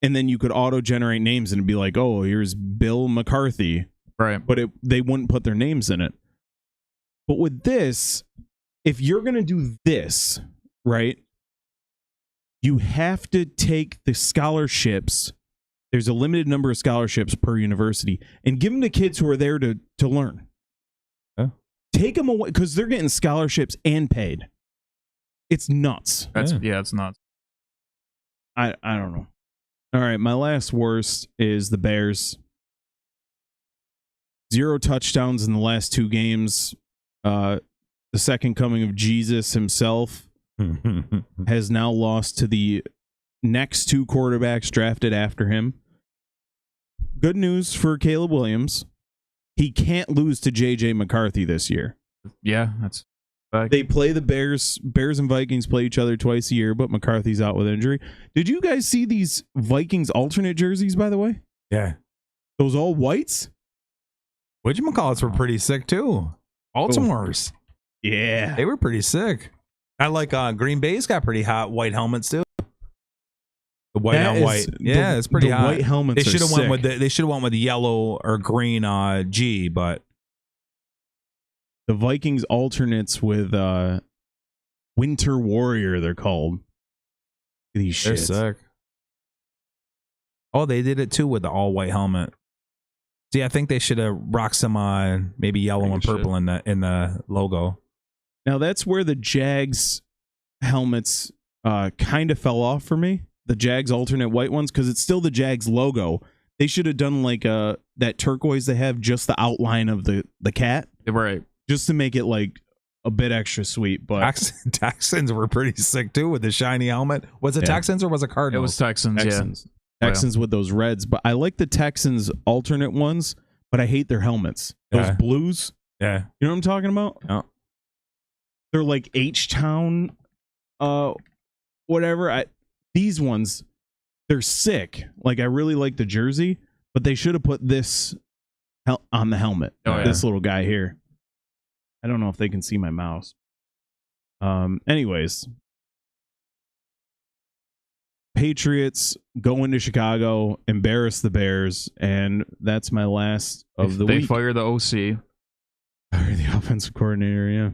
And then you could auto generate names and it'd be like, oh, here's Bill McCarthy. Right. But they wouldn't put their names in it. But with this, if you're going to do this, right, you have to take the scholarships. There's a limited number of scholarships per university, and give them to kids who are there to learn. Huh? Take them away because they're getting scholarships and paid. It's nuts. It's nuts. I don't know. All right, my last worst is the Bears. 0 touchdowns in the last 2 games. The second coming of Jesus himself has now lost to the next 2 quarterbacks drafted after him. Good news for Caleb Williams. He can't lose to J.J. McCarthy this year. Yeah, that's fact. They play the Bears. Bears and Vikings play each other twice a year, but McCarthy's out with injury. Did you guys see these Vikings alternate jerseys, by the way? Yeah. Those all whites? Whatchamacallits were pretty sick, too. Baltimore's. Yeah. They were pretty sick. I like Green Bay's got pretty hot white helmets, too. The white on white. Yeah, it's pretty hot. White helmets they should have went with the yellow or green G, but the Vikings alternates with Winter Warrior, they're called. These they're shits. sick. Oh, they did it too with the all white helmet. See, I think they should have rocked some maybe yellow and purple in the logo. Now that's where the Jags helmets kind of fell off for me. The Jags alternate white ones, because it's still the Jags logo. They should have done like that turquoise they have, just the outline of the cat. Right. Just to make it like a bit extra sweet. But Texans were pretty sick too with the shiny helmet. Was it Texans or was it Cardinals? It was Texans. Texans with those reds. But I like the Texans alternate ones, but I hate their helmets. Those blues. Yeah. You know what I'm talking about? Yeah. They're like H-Town, whatever. These ones, they're sick. Like, I really like the jersey, but they should have put this on the helmet. This little guy here. I don't know if they can see my mouse. Anyways. Patriots go into Chicago, embarrass the Bears, and that's my last of the week. They fire the OC. Fire the offensive coordinator, yeah.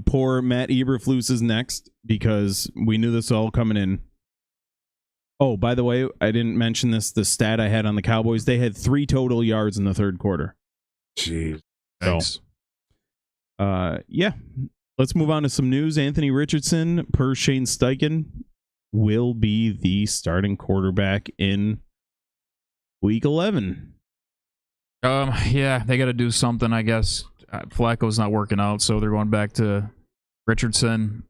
Poor Matt Eberflus is next because we knew this all coming in. Oh, by the way, I didn't mention this. The stat I had on the Cowboys, they had 3 total yards in the third quarter. Jeez. Thanks. Yeah. Let's move on to some news. Anthony Richardson, per Shane Steichen, will be the starting quarterback in Week 11. Yeah, they got to do something, I guess. Flacco's not working out, so they're going back to Richardson.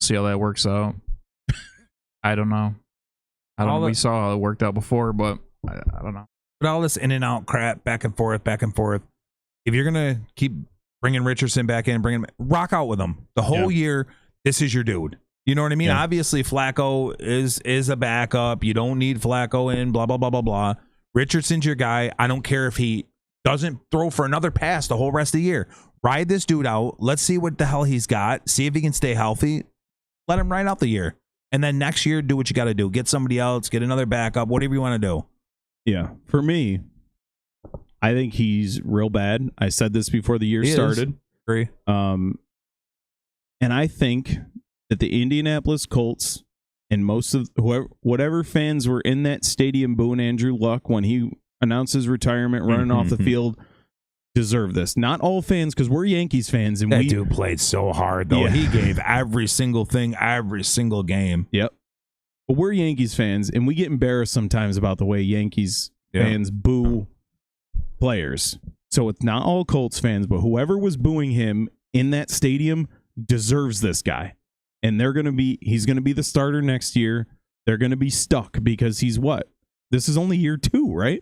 See how that works out. I don't know. We saw how it worked out before, but I don't know. But all this in and out crap, back and forth. If you're gonna keep bringing Richardson back in, rock out with him the whole year. This is your dude. You know what I mean? Yeah. Obviously, Flacco is a backup. You don't need Flacco in. Blah blah blah blah blah. Richardson's your guy. I don't care if he doesn't throw for another pass the whole rest of the year. Ride this dude out. Let's see what the hell he's got. See if he can stay healthy. Let him ride out the year. And then next year, do what you got to do. Get somebody else. Get another backup. Whatever you want to do. Yeah. For me, I think he's real bad. I said this before the year started. Agree. And I think that the Indianapolis Colts and most of whatever fans were in that stadium booing Andrew Luck when he announced his retirement, running off the field, deserve this. Not all fans, because we're Yankees fans, and that dude played so hard though. Yeah. He gave every single thing, every single game. Yep. But we're Yankees fans, and we get embarrassed sometimes about the way Yankees fans boo players. So it's not all Colts fans, but whoever was booing him in that stadium deserves this guy. And he's going to be the starter next year. They're going to be stuck because he's what? This is only year 2, right?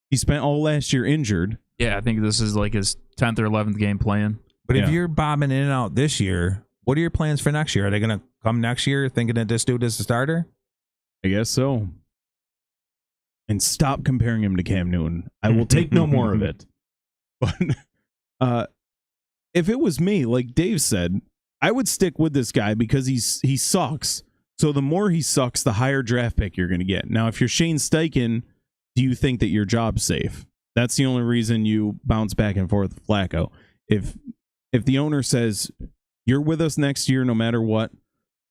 He spent all last year injured. Yeah, I think this is like his 10th or 11th game playing. But if you're bobbing in and out this year, what are your plans for next year? Are they going to come next year thinking that this dude is the starter? I guess so. And stop comparing him to Cam Newton. I will take no more of it. But if it was me, like Dave said, I would stick with this guy because he sucks. So the more he sucks, the higher draft pick you're going to get. Now, if you're Shane Steichen, do you think that your job's safe? That's the only reason you bounce back and forth with Flacco. If the owner says, you're with us next year no matter what,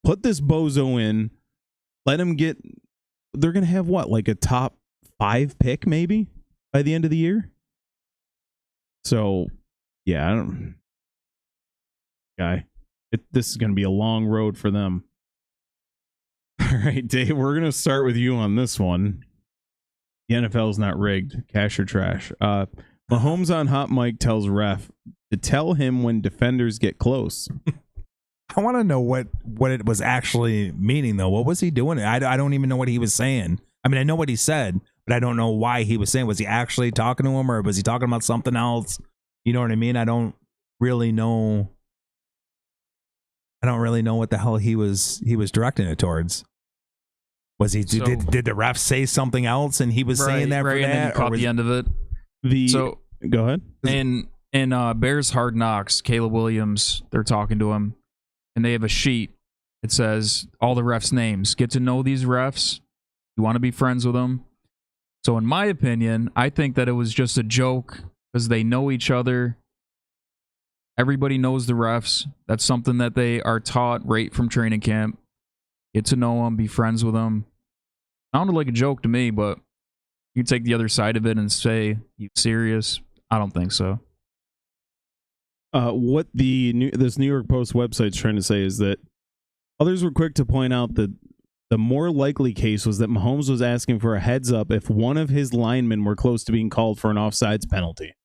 put this bozo in, let him get... They're going to have what? Like a top 5 pick maybe by the end of the year? So, yeah, I don't... Guy. This is going to be a long road for them. All right, Dave, we're going to start with you on this one. The NFL's not rigged. Cash or trash. Mahomes on Hot Mic tells ref to tell him when defenders get close. I want to know what it was actually meaning, though. What was he doing? I don't even know what he was saying. I mean, I know what he said, but I don't know why he was saying. Was he actually talking to him, or was he talking about something else? You know what I mean? I don't really know what the hell he was directing it towards. Was he? Did the ref say something else, and he was saying that for that? And then you caught the end of it. Go ahead. And Bears Hard Knocks, Caleb Williams, they're talking to him, and they have a sheet. It says all the refs' names. Get to know these refs. You want to be friends with them. So, in my opinion, I think that it was just a joke because they know each other. Everybody knows the refs. That's something that they are taught right from training camp. Get to know them, be friends with them. Sounded like a joke to me, but you take the other side of it and say, you serious? I don't think so. What this New York Post website's trying to say is that others were quick to point out that the more likely case was that Mahomes was asking for a heads up if one of his linemen were close to being called for an offsides penalty.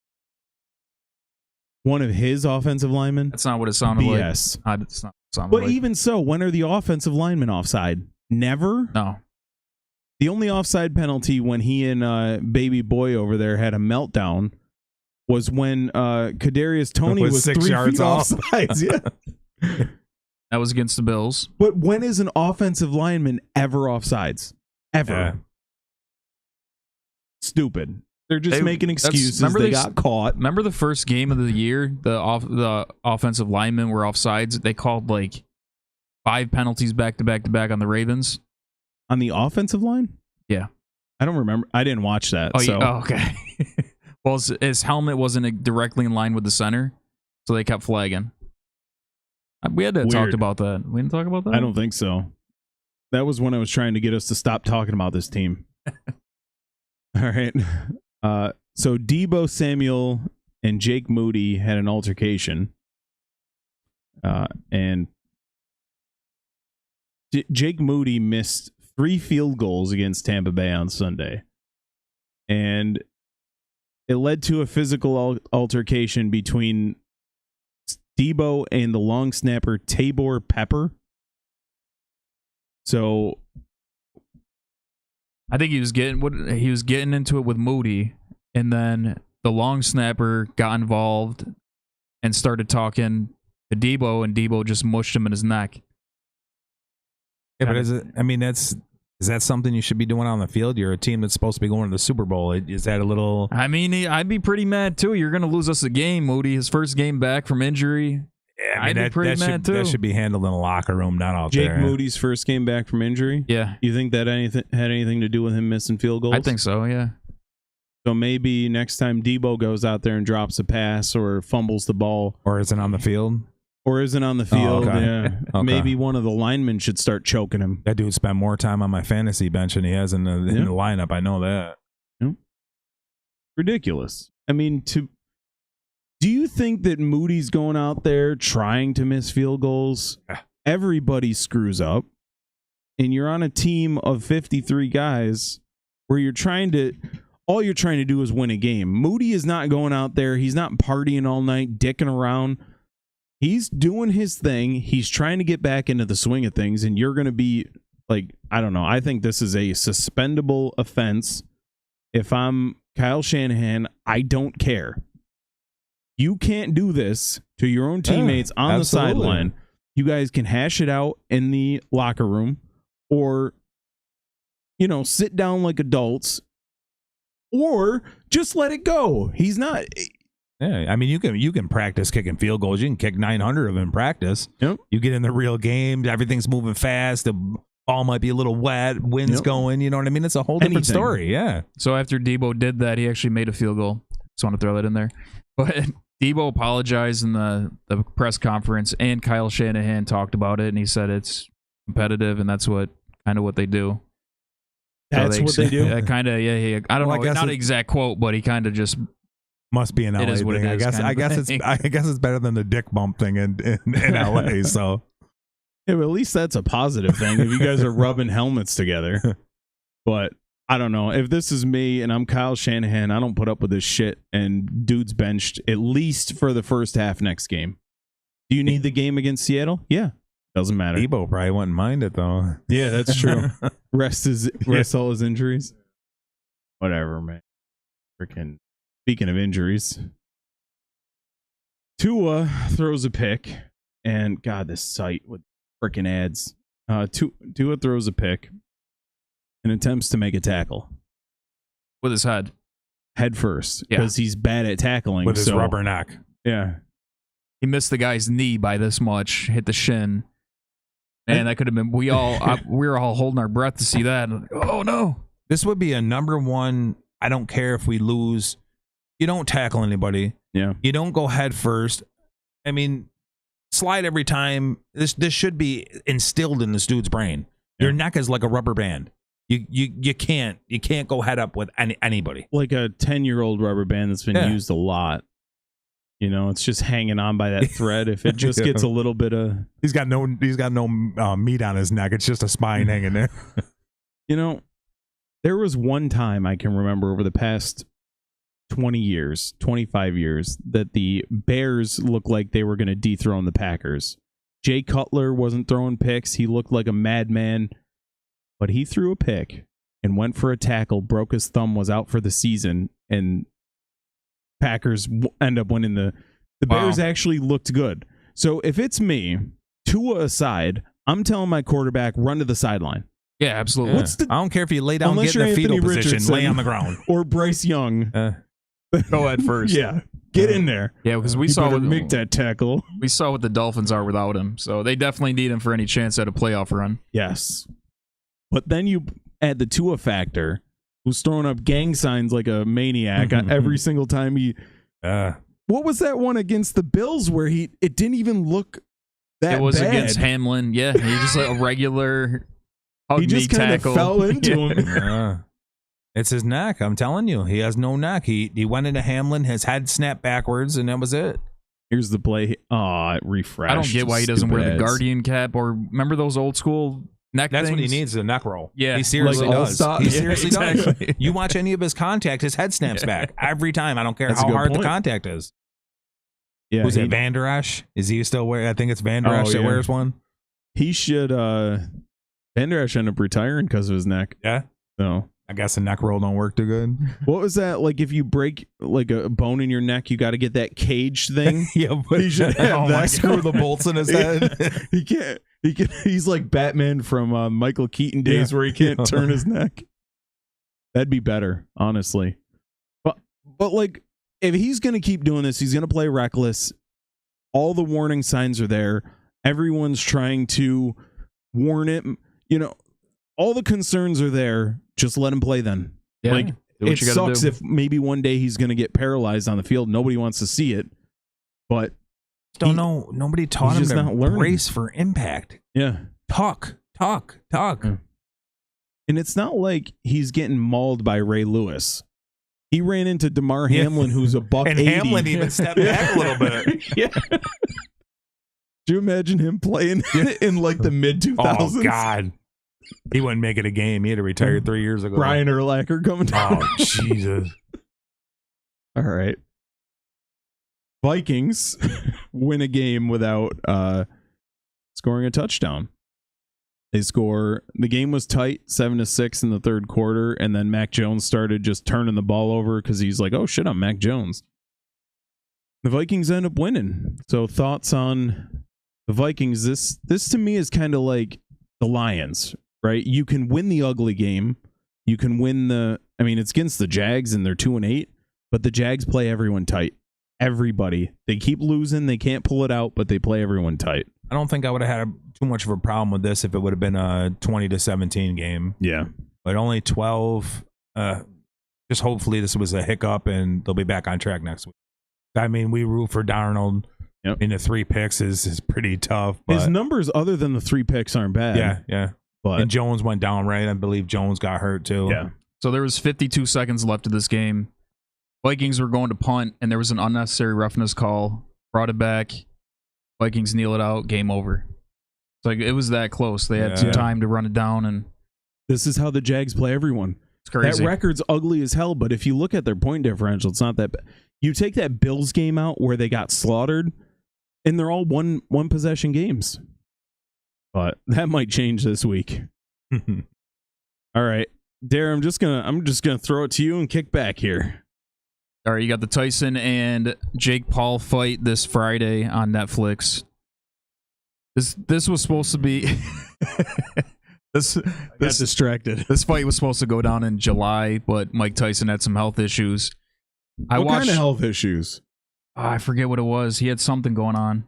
One of his offensive linemen? That's not what it sounded like. BS. It's not what it sounded but like. even so, when are the offensive linemen offside? Never? No. The only offside penalty when he and baby boy over there had a meltdown was when Kadarius Toney was 6 3 yards feet offsides. Yeah. That was against the Bills. But when is an offensive lineman ever offsides? Ever. Yeah. Stupid. They're just making excuses. They got caught. Remember the first game of the year? The offensive linemen were offsides. They called like 5 penalties back to back to back on the Ravens. On the offensive line? Yeah. I don't remember. I didn't watch that. Oh, so. Yeah. Oh, okay. Well, his helmet wasn't directly in line with the center, so they kept flagging. We had to talk about that. We didn't talk about that? I don't think so. That was when I was trying to get us to stop talking about this team. All right. So Deebo Samuel and Jake Moody had an altercation. And Jake Moody missed 3 field goals against Tampa Bay on Sunday. And it led to a physical altercation between Deebo and the long snapper Tabor Pepper. So I think he was getting into it with Moody, and then the long snapper got involved and started talking to Deebo, and Deebo just mushed him in his neck. Yeah, but is that something you should be doing on the field? You're a team that's supposed to be going to the Super Bowl. Is that a little? I mean, I'd be pretty mad too. You're going to lose us a game, Moody. His first game back from injury. Yeah, I'd be pretty mad too. That should be handled in the locker room, not out Jake there. Moody's first game back from injury? Yeah. You think that had anything to do with him missing field goals? I think so, yeah. So maybe next time Deebo goes out there and drops a pass or fumbles the ball. Or isn't on the field? Or isn't on the field, okay. yeah. Okay. Maybe one of the linemen should start choking him. That dude spent more time on my fantasy bench than he has in the lineup. I know that. Yep. Ridiculous. I mean, do you think that Moody's going out there trying to miss field goals? Everybody screws up. And you're on a team of 53 guys where all you're trying to do is win a game. Moody is not going out there. He's not partying all night, dicking around. He's doing his thing. He's trying to get back into the swing of things, and you're going to be like, I don't know. I think this is a suspendable offense. If I'm Kyle Shanahan, I don't care. You can't do this to your own teammates on absolutely. the sideline. You guys can hash it out in the locker room or, sit down like adults or just let it go. He's not... Yeah, I mean, you can practice kicking field goals. You can kick 900 of them in practice. Yep. You get in the real game, everything's moving fast. The ball might be a little wet, wind's going. You know what I mean? It's a whole different story. Yeah. So after Deebo did that, he actually made a field goal. Just want to throw that in there. But Deebo apologized in the press conference, and Kyle Shanahan talked about it, and he said it's competitive, and that's what they do. That's what they do? Kind of, yeah. I don't know, not an exact quote, but he kind of just... Must be an LA is what thing. it is, I guess it's better than the dick bump thing in LA. So yeah, but at least that's a positive thing. If you guys are rubbing helmets together, but I don't know if this is me and I'm Kyle Shanahan, I don't put up with this shit. And dude's benched at least for the first half next game. Do you need the game against Seattle? Yeah, doesn't matter. Deebo probably wouldn't mind it though. Yeah, that's true. Rest all his injuries. Whatever, man. Freaking. Speaking of injuries, Tua throws a pick, and God, this site with freaking ads. Tua throws a pick and attempts to make a tackle with his head first because he's bad at tackling with his rubber neck. Yeah, he missed the guy's knee by this much, hit the shin, and that could have been. We were all holding our breath to see that. Oh no! This would be a number one. I don't care if we lose. You don't tackle anybody. Yeah. You don't go head first. I mean, slide every time. This should be instilled in this dude's brain. Yeah. Your neck is like a rubber band. You can't go head up with anybody. Like a 10-year-old rubber band that's been used a lot. It's just hanging on by that thread. If it just gets a little bit of, he's got no meat on his neck. It's just a spine hanging there. There was one time I can remember over the past 20 years, 25 years, that the Bears looked like they were going to dethrone the Packers. Jay Cutler wasn't throwing picks. He looked like a madman, but he threw a pick and went for a tackle, broke his thumb, was out for the season, and Packers end up winning the Bears actually looked good. So if it's me, Tua aside, I'm telling my quarterback, run to the sideline. Yeah, absolutely. Yeah. I don't care if you lay down, get in the fetal position, lay on the ground. Or Bryce Young. Go at first. Yeah. Get in there. Yeah, because we saw make that tackle. We saw what the Dolphins are without him, so they definitely need him for any chance at a playoff run. Yes. But then you add the Tua factor, who's throwing up gang signs like a maniac every single time he... What was that one against the Bills where it didn't even look that bad? It was against Hamlin. Yeah, he just like a regular... He just kind of fell into him. It's his neck. I'm telling you, he has no neck. He went into Hamlin, his head snapped backwards, and that was it. Here's the play. Oh, it refreshed. I don't get why he doesn't wear the Guardian cap, or remember those old school neck That's things? what he needs, a neck roll. Yeah. He seriously Like does. All-Star. He seriously exactly. does. You watch any of his contact, his head snaps back every time. I don't care That's a how good hard point. the contact is. Yeah, Who's it, Van Der Esch? Is he still wearing? I think it's Van Der Esch that wears one. He should. Van Der Esch ended up retiring because of his neck. Yeah. So I guess the neck roll don't work too good. what was that? Like if you break like a bone in your neck, you got to get that cage thing. Yeah, but He should have that. screw the bolts in his head. He can't. He can. He's like Batman from Michael Keaton days where he can't turn his neck. That'd be better, honestly. But like if he's gonna keep doing this, he's gonna play reckless. All the warning signs are there. Everyone's trying to warn him. You know, all the concerns are there. Just let him play then. Yeah, Like do what it you gotta sucks do. if maybe one day he's going to get paralyzed on the field. Nobody wants to see it. But Don't know. Nobody taught him just to not learning. brace for impact. yeah. Talk. Yeah. And it's not like he's getting mauled by Ray Lewis. He ran into DeMar Hamlin, who's a buck And 80. Hamlin even stepped back a little bit. Yeah. Do you imagine him playing in like the mid 2000s? Oh God, he wouldn't make it a game. He had to retire 3 years ago. Brian Urlacher coming down. Oh Jesus. All right. Vikings win a game without scoring a touchdown. They score. The game was tight, 7-6 in the third quarter, and then Mac Jones started just turning the ball over because he's like, "Oh shit, I'm Mac Jones." The Vikings end up winning. So thoughts on the Vikings? This to me is kind of like the Lions, right? You can win the ugly game. You can win I mean, it's against the Jags and they're 2-8, but the Jags play everyone tight. Everybody. They keep losing. They can't pull it out, but they play everyone tight. I don't think I would have had too much of a problem with this if it would have been a 20-17 game. Yeah. But only 12. Just hopefully this was a hiccup and they'll be back on track next week. I mean, we root for Darnold. Yep. In the 3 picks is pretty tough. But His numbers, other than the 3 picks, aren't bad. yeah. But And Jones went down, right? I believe Jones got hurt too. yeah. So there was 52 seconds left of this game. Vikings were going to punt, and there was an unnecessary roughness call. Brought it back. Vikings kneel it out. Game over. It's like it was that close. They had some time to run it down, and This is how the Jags play everyone. it's crazy. That record's ugly as hell, but if you look at their point differential, it's not that bad. You take that Bills game out where they got slaughtered, and they're all one possession games. But that might change this week. All right. Dare, I'm just gonna throw it to you and kick back here. All right, you got the Tyson and Jake Paul fight this Friday on Netflix. This was supposed to be this Got distracted. This fight was supposed to go down in July, but Mike Tyson had some health issues. What kind of health issues? I forget what it was. He had something going on.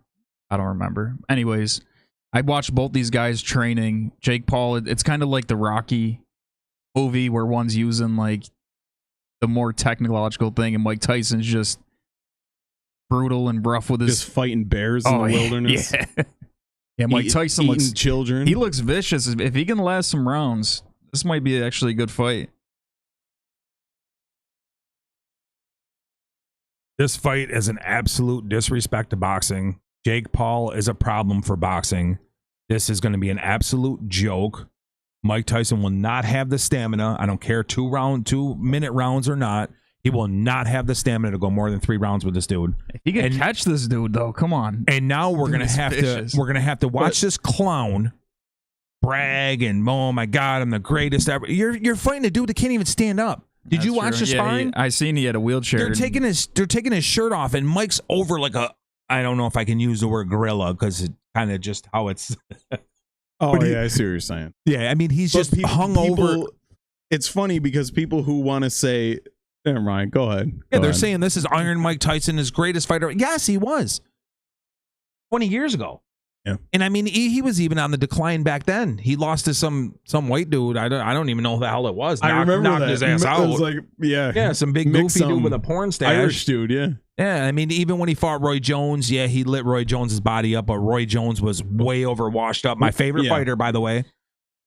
I don't remember. Anyways, I watched both these guys training. Jake Paul, it's kind of like the Rocky movie where one's using like the more technological thing, and Mike Tyson's just brutal and rough with his Just fighting bears in the wilderness. Yeah, Mike Tyson eating looks children. He looks vicious. If he can last some rounds, this might be actually a good fight. This fight is an absolute disrespect to boxing. Jake Paul is a problem for boxing. This is going to be an absolute joke. Mike Tyson will not have the stamina. I don't care 2-minute rounds or not. He will not have the stamina to go more than 3 rounds with this dude. If he can catch this dude, though, come on. And now we're gonna have to watch this clown brag and oh my god, I'm the greatest ever. You're fighting a dude that can't even stand up. Did you watch the sparring? I seen he had a wheelchair. They're taking his shirt off, and Mike's over like a. I don't know if I can use the word gorilla because it's kind of just how it's. Oh yeah, I see what you're saying. Yeah, I mean he's just hung over. It's funny because people who want to say, never mind, go ahead. Yeah, Go they're ahead. saying this is Iron Mike Tyson, his greatest fighter. Yes, he was. 20 years ago. Yeah. And I mean, he was even on the decline back then. He lost to some white dude. I don't even know who the hell it was. I remember knocked that. his ass It out. was like, yeah, Some big Mix goofy dude some with a porn stash. Irish dude, yeah. Yeah, I mean, even when he fought Roy Jones, yeah, he lit Roy Jones's body up, but Roy Jones was way over washed up. My favorite fighter, by the way.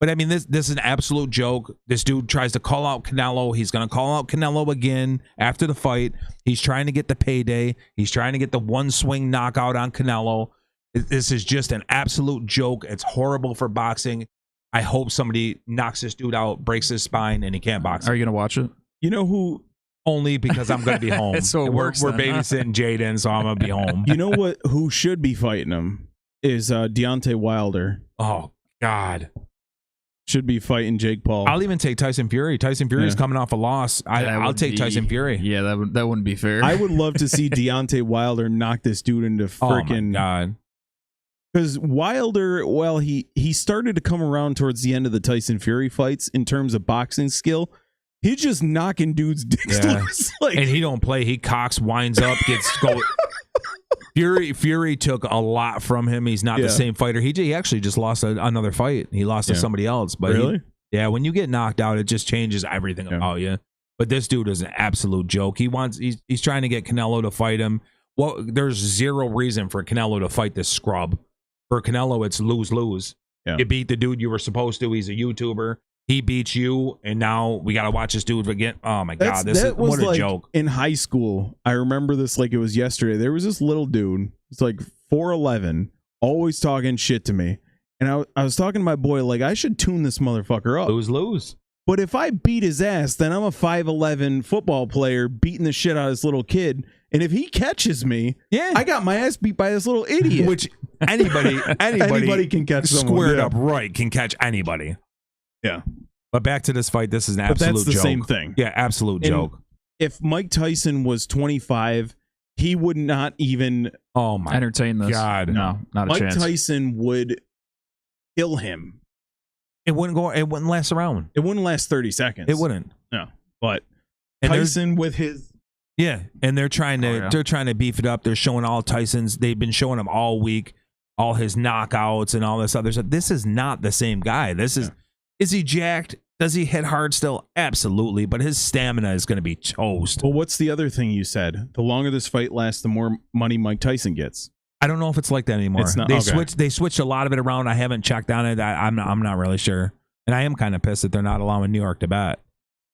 But I mean, this is an absolute joke. This dude tries to call out Canelo. He's going to call out Canelo again after the fight. He's trying to get the payday. He's trying to get the one swing knockout on Canelo. This is just an absolute joke. It's horrible for boxing. I hope somebody knocks this dude out, breaks his spine, and he can't box. Are you going to watch it? You know who? Only because I'm going to be home. So we're babysitting Jaden, so I'm going to be home. You know what? Who should be fighting him is Deontay Wilder. Oh, God. Should be fighting Jake Paul. I'll even take Tyson Fury. Tyson Fury's coming off a loss. I'll take Tyson Fury. Yeah, that wouldn't be fair. I would love to see Deontay Wilder knock this dude into freaking. Oh, my God. Because Wilder, well, he started to come around towards the end of the Tyson Fury fights in terms of boxing skill. He's just knocking dudes' dicks loose. Like, and he don't play. He cocks, winds up, gets go. Fury took a lot from him. He's not the same fighter. He actually just lost another fight. He lost to somebody else. But really? When you get knocked out, it just changes everything about you. But this dude is an absolute joke. He's trying to get Canelo to fight him. Well, there's zero reason for Canelo to fight this scrub. For Canelo, it's lose-lose. Yeah. You beat the dude you were supposed to. He's a YouTuber. He beats you, and now we got to watch this dude again. Oh, my God. What a joke. In high school, I remember this like it was yesterday. There was this little dude. He's like 4'11", always talking shit to me. And I was talking to my boy, like, I should tune this motherfucker up. Lose. But if I beat his ass, then I'm a 5'11" football player beating the shit out of this little kid. And if he catches me, I got my ass beat by this little idiot. Which anybody can catch someone. Squared up right can catch anybody. Yeah. But back to this fight, this is an absolute joke. But that's the same thing. Yeah, absolute joke. If Mike Tyson was 25, he would not even entertain this. God. No, not a chance. Mike Tyson would kill him. It wouldn't last around. It wouldn't last 30 seconds. It wouldn't. No. But and Tyson with his and they're trying to beef it up. They're showing all Tyson's. They've been showing him all week, all his knockouts and all this other stuff. This is not the same guy. Is he jacked? Does he hit hard still? Absolutely, but his stamina is going to be toast. Well, what's the other thing you said? The longer this fight lasts, the more money Mike Tyson gets. I don't know if it's like that anymore. It's not, They switched a lot of it around. I haven't checked on it. I'm not really sure. And I am kind of pissed that they're not allowing New York to bet.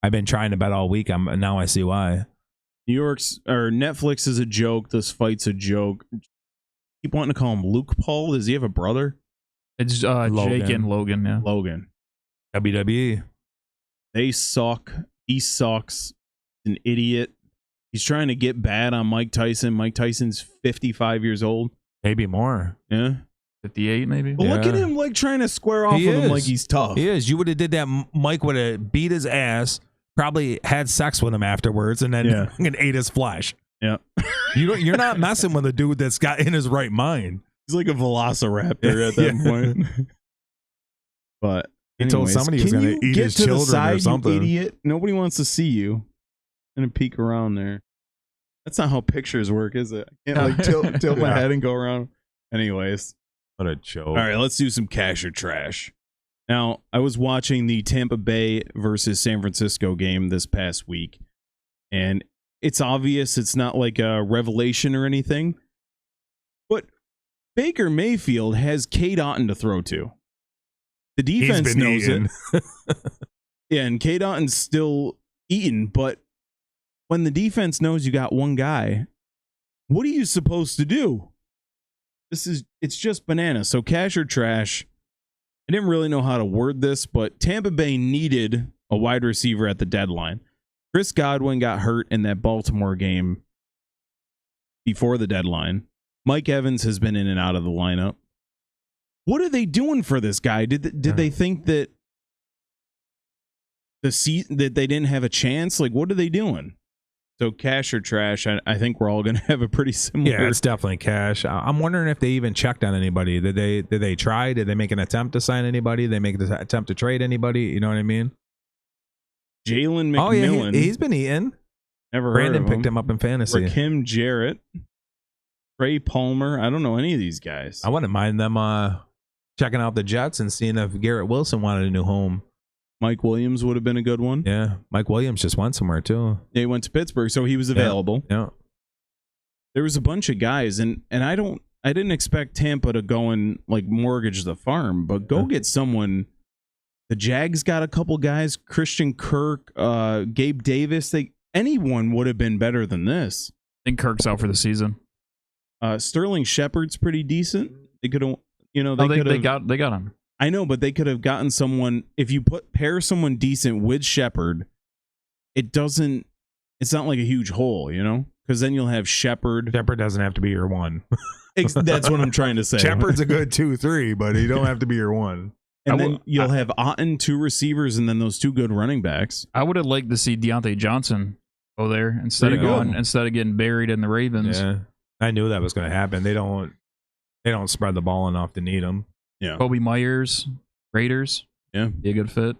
I've been trying to bet all week. Now I see why. Netflix is a joke. This fight's a joke. Keep wanting to call him Luke Paul. Does he have a brother? It's Jake and Logan. Yeah, Logan. WWE. They suck. He sucks. He's an idiot. He's trying to get bad on Mike Tyson. Mike Tyson's 55 years old. Maybe more. Yeah. 58 maybe. But look at him like trying to square off with him like he's tough. He is. You would have did that. Mike would have beat his ass, probably had sex with him afterwards, and then ate his flesh. Yeah. You're not messing with a dude that's got in his right mind. He's like a velociraptor at that point. But he told somebody he was going to eat his children or something. Idiot. Nobody wants to see you. I'm going to peek around there. That's not how pictures work, is it? I can't like tilt my head and go around. Anyways. What a joke. All right, let's do some cash or trash. Now, I was watching the Tampa Bay versus San Francisco game this past week, and it's obvious it's not like a revelation or anything, but Baker Mayfield has Cade Otton to throw to. The defense knows it. Yeah, and Cade Otton's still eating, but when the defense knows you got one guy, what are you supposed to do? It's just banana. So cash or trash. I didn't really know how to word this, but Tampa Bay needed a wide receiver at the deadline. Chris Godwin got hurt in that Baltimore game before the deadline. Mike Evans has been in and out of the lineup. What are they doing for this guy? Did they think that that they didn't have a chance? Like, what are they doing? So cash or trash, I think we're all going to have a pretty similar. Yeah, it's definitely cash. I'm wondering if they even checked on anybody. Did they try? Did they make an attempt to sign anybody? Did they make the attempt to trade anybody? You know what I mean? Jalen McMillan. Oh, yeah, he's been eating. Never Brandon heard of him. picked him up in fantasy. Rakim Jarrett. Trey Palmer. I don't know any of these guys. I wouldn't mind them checking out the Jets and seeing if Garrett Wilson wanted a new home. Mike Williams would have been a good one. Yeah, Mike Williams just went somewhere too. Yeah, he went to Pittsburgh, so he was available. Yeah. There was a bunch of guys, and I didn't expect Tampa to go and like mortgage the farm, but go get someone The Jags got a couple guys, Christian Kirk, Gabe Davis. Anyone would have been better than this. I think Kirk's out for the season. Sterling Shepard's pretty decent. They could have, they got him. I know, but they could have gotten someone. If you pair someone decent with Shepard, it's not like a huge hole, because then you'll have Shepard. Shepard doesn't have to be your one. That's what I'm trying to say. Shepard's a good 2-3, but he don't have to be your one. And then you'll have Otten, 2 receivers, and then those 2 good running backs. I would have liked to see Deontay Johnson go there instead of getting buried in the Ravens. Yeah, I knew that was going to happen. They don't spread the ball enough to need him. Yeah, Kobe Myers, Raiders. Yeah, be a good fit.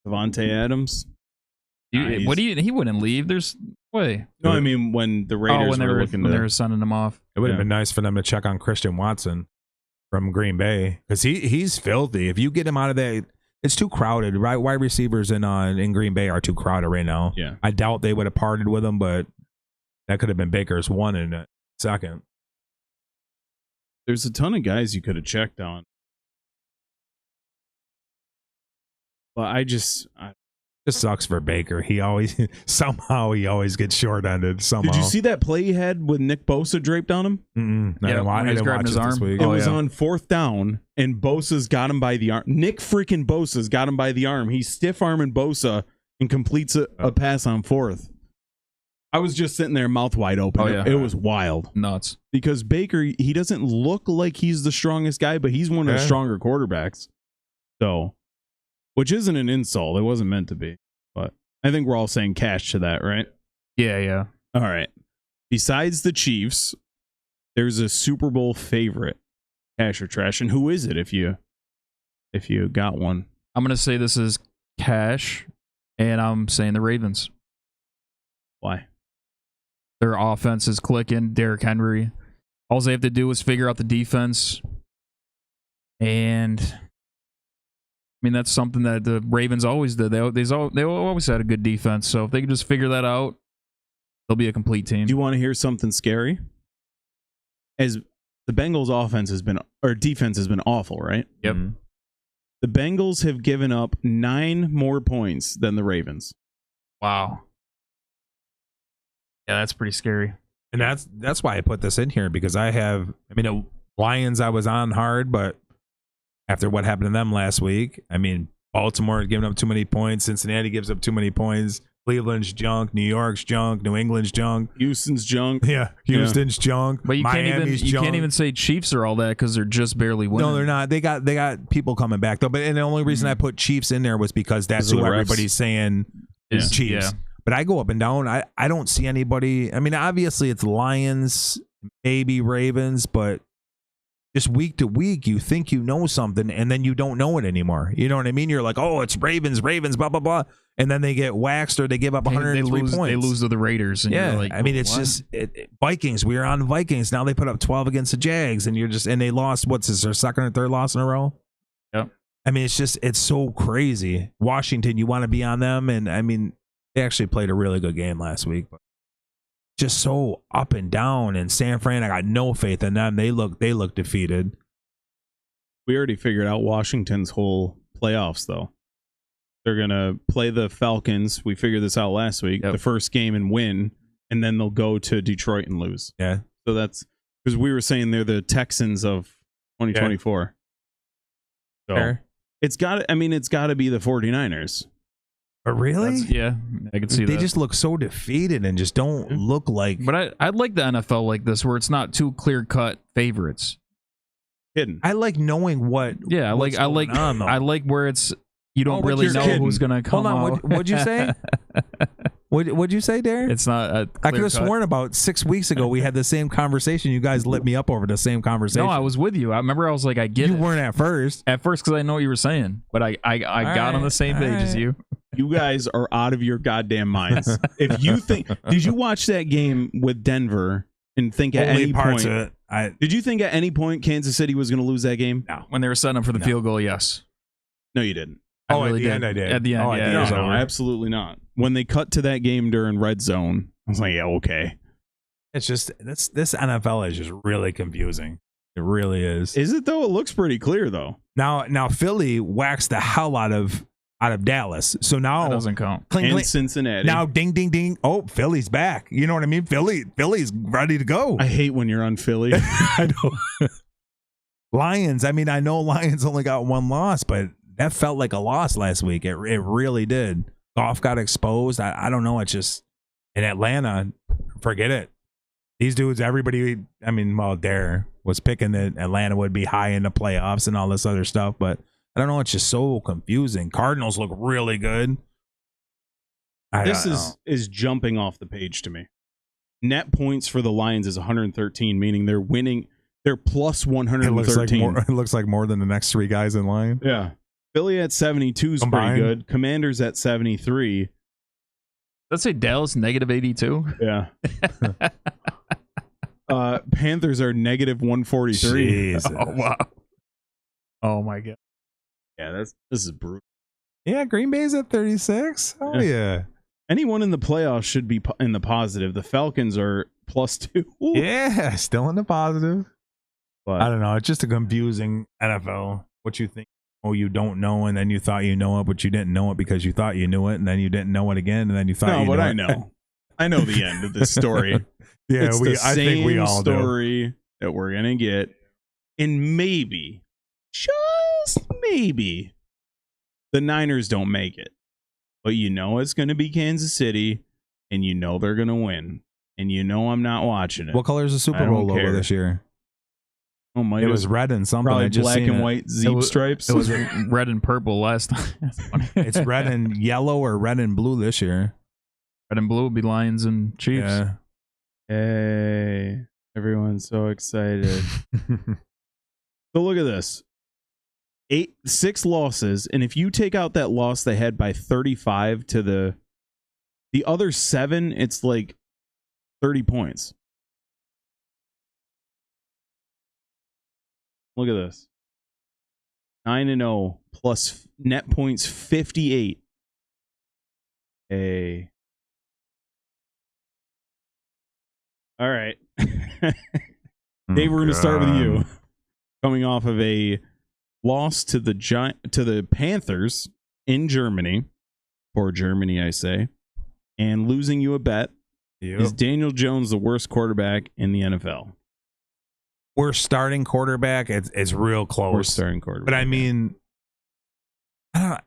Devontae Adams. He wouldn't leave. There's way. No, I mean when the Raiders when they were sending him off. It would have been nice for them to check on Christian Watson from Green Bay, because he's filthy. If you get him out of there, it's too crowded. Right, wide receivers in Green Bay are too crowded right now. Yeah, I doubt they would have parted with him, but that could have been Baker's one in a second. There's a ton of guys you could have checked on, but it just sucks for Baker. He always gets short-ended somehow. Did you see that play he had with Nick Bosa draped on him? I didn't watch his it arm. this week. It was on 4th down, and Bosa's got him by the arm. Nick freaking Bosa's got him by the arm. He's stiff-arming Bosa and completes a pass on 4th. I was just sitting there, mouth wide open. It was wild. Nuts. Because Baker, he doesn't look like he's the strongest guy, but he's one of the stronger quarterbacks. So, which isn't an insult. It wasn't meant to be. But I think we're all saying cash to that, right? Yeah. All right. Besides the Chiefs, there's a Super Bowl favorite, cash or trash. And who is it if you got one? I'm going to say this is cash, and I'm saying the Ravens. Why? Their offense is clicking. Derrick Henry. All they have to do is figure out the defense. And I mean, that's something that the Ravens always did. They always had a good defense. So if they can just figure that out, they'll be a complete team. Do you want to hear something scary? As the Bengals' defense has been awful, right? Yep. Mm-hmm. The Bengals have given up 9 more points than the Ravens. Wow. Yeah, that's pretty scary. And that's why I put this in here, because the Lions I was on hard, but after what happened to them last week, Baltimore had given up too many points, Cincinnati gives up too many points, Cleveland's junk, New York's junk, New England's junk, Houston's junk. Yeah, Houston's junk. But you can't even say Chiefs are all that, because they're just barely winning. No, they're not. They got people coming back though. And the only reason I put Chiefs in there was because that's who everybody's saying is Chiefs. Yeah. But I go up and down. I don't see anybody. Obviously it's Lions, maybe Ravens, but just week to week, you think you know something, and then you don't know it anymore. You know what I mean? You're like, oh, it's Ravens, blah, blah, blah. And then they get waxed, or they give up 103 points. They lose to the Raiders. And you're like, it's just Vikings. We were on Vikings. Now they put up 12 against the Jags, and they lost, their second or third loss in a row? Yep. It's so crazy. Washington, you want to be on them, and they actually played a really good game last week, but just so up and down. And San Fran, I got no faith in them. They look defeated. We already figured out Washington's whole playoffs, though. They're going to play the Falcons. We figured this out last week. Yep. The first game and win, and then they'll go to Detroit and lose. Yeah. So that's because we were saying they're the Texans of 2024. Yeah. So fair. It's got to be the 49ers. But really? I can see that. They just look so defeated and just don't look like. But I'd like the NFL like this, where it's not too clear-cut favorites. Hidden. I like knowing what. Yeah, I like where it's you don't really know who's gonna come. Hold on, what'd you say? What'd you say, Darren? It's not. I could have sworn about 6 weeks ago we had the same conversation. You guys lit me up over the same conversation. No, I was with you. I remember I was like, I get it. You weren't at first. At first, because I know what you were saying, but I got on the same page as you. You guys are out of your goddamn minds. If you think, did you watch that game with Denver and think at any point? Did you think at any point Kansas City was going to lose that game? No. When they were setting up for the field goal, yes. No, you didn't. At the end, I did. At the end, no, absolutely not. When they cut to that game during red zone, I was like, yeah, okay. It's just this NFL is just really confusing. It really is. Is it though? It looks pretty clear though. Now Philly waxed the hell out of Dallas. So now That doesn't count. And Cincinnati. Now ding ding ding. Oh, Philly's back. You know what I mean? Philly's ready to go. I hate when you're on Philly. I know. Lions. I mean, I know Lions only got one loss, but that felt like a loss last week. It really did. Goff got exposed. I don't know. It's just in Atlanta, forget it. These dudes, everybody, I mean, well, Dare was picking that Atlanta would be high in the playoffs and all this other stuff, but I don't know. It's just so confusing. Cardinals look really good. This is jumping off the page to me. Net points for the Lions is 113, meaning they're winning. They're plus 113. It looks like more than the next three guys in line. Yeah. Philly at 72 is Combined. pretty good. Commanders at 73. Let's say Dallas -82. Yeah. Panthers are negative 143. Jesus. Oh wow. Oh my god. Yeah, this is brutal. Yeah, Green Bay's at 36. Oh yeah. Anyone in the playoffs should be in the positive. The Falcons are +2. Yeah, still in the positive. But I don't know. It's just a confusing NFL. What you think? Oh, you don't know, and then you thought you know it, but you didn't know it because you thought you knew it, and then you didn't know it again, and then you thought no, you but knew I it. know. I know the end of this story. Yeah, it's I think we all do. story that we're gonna get, and maybe, just maybe, the Niners don't make it, but you know it's gonna be Kansas City, and you know they're gonna win, and you know I'm not watching it. What color is the Super I Bowl don't logo care. this year? Oh my! It was red and something. probably I just black seen and it. white zebra stripes. It was red and purple last time. That's funny. It's red and yellow or red and blue this year. Red and blue would be Lions and Chiefs. Yeah. Hey, everyone's so excited. So look at this. 6 losses, and if you take out that loss they had by 35 to the other 7, it's like 30 points. Look at this. 9-0 plus net points 58. Hey. All right. Dave, we're going to start with you. Coming off of a loss to the Panthers in Germany, for Germany, I say, and losing you a bet. Yep. Is Daniel Jones the worst quarterback in the NFL? Worst starting quarterback. It's real close. Worst starting quarterback. But I mean, I don't know.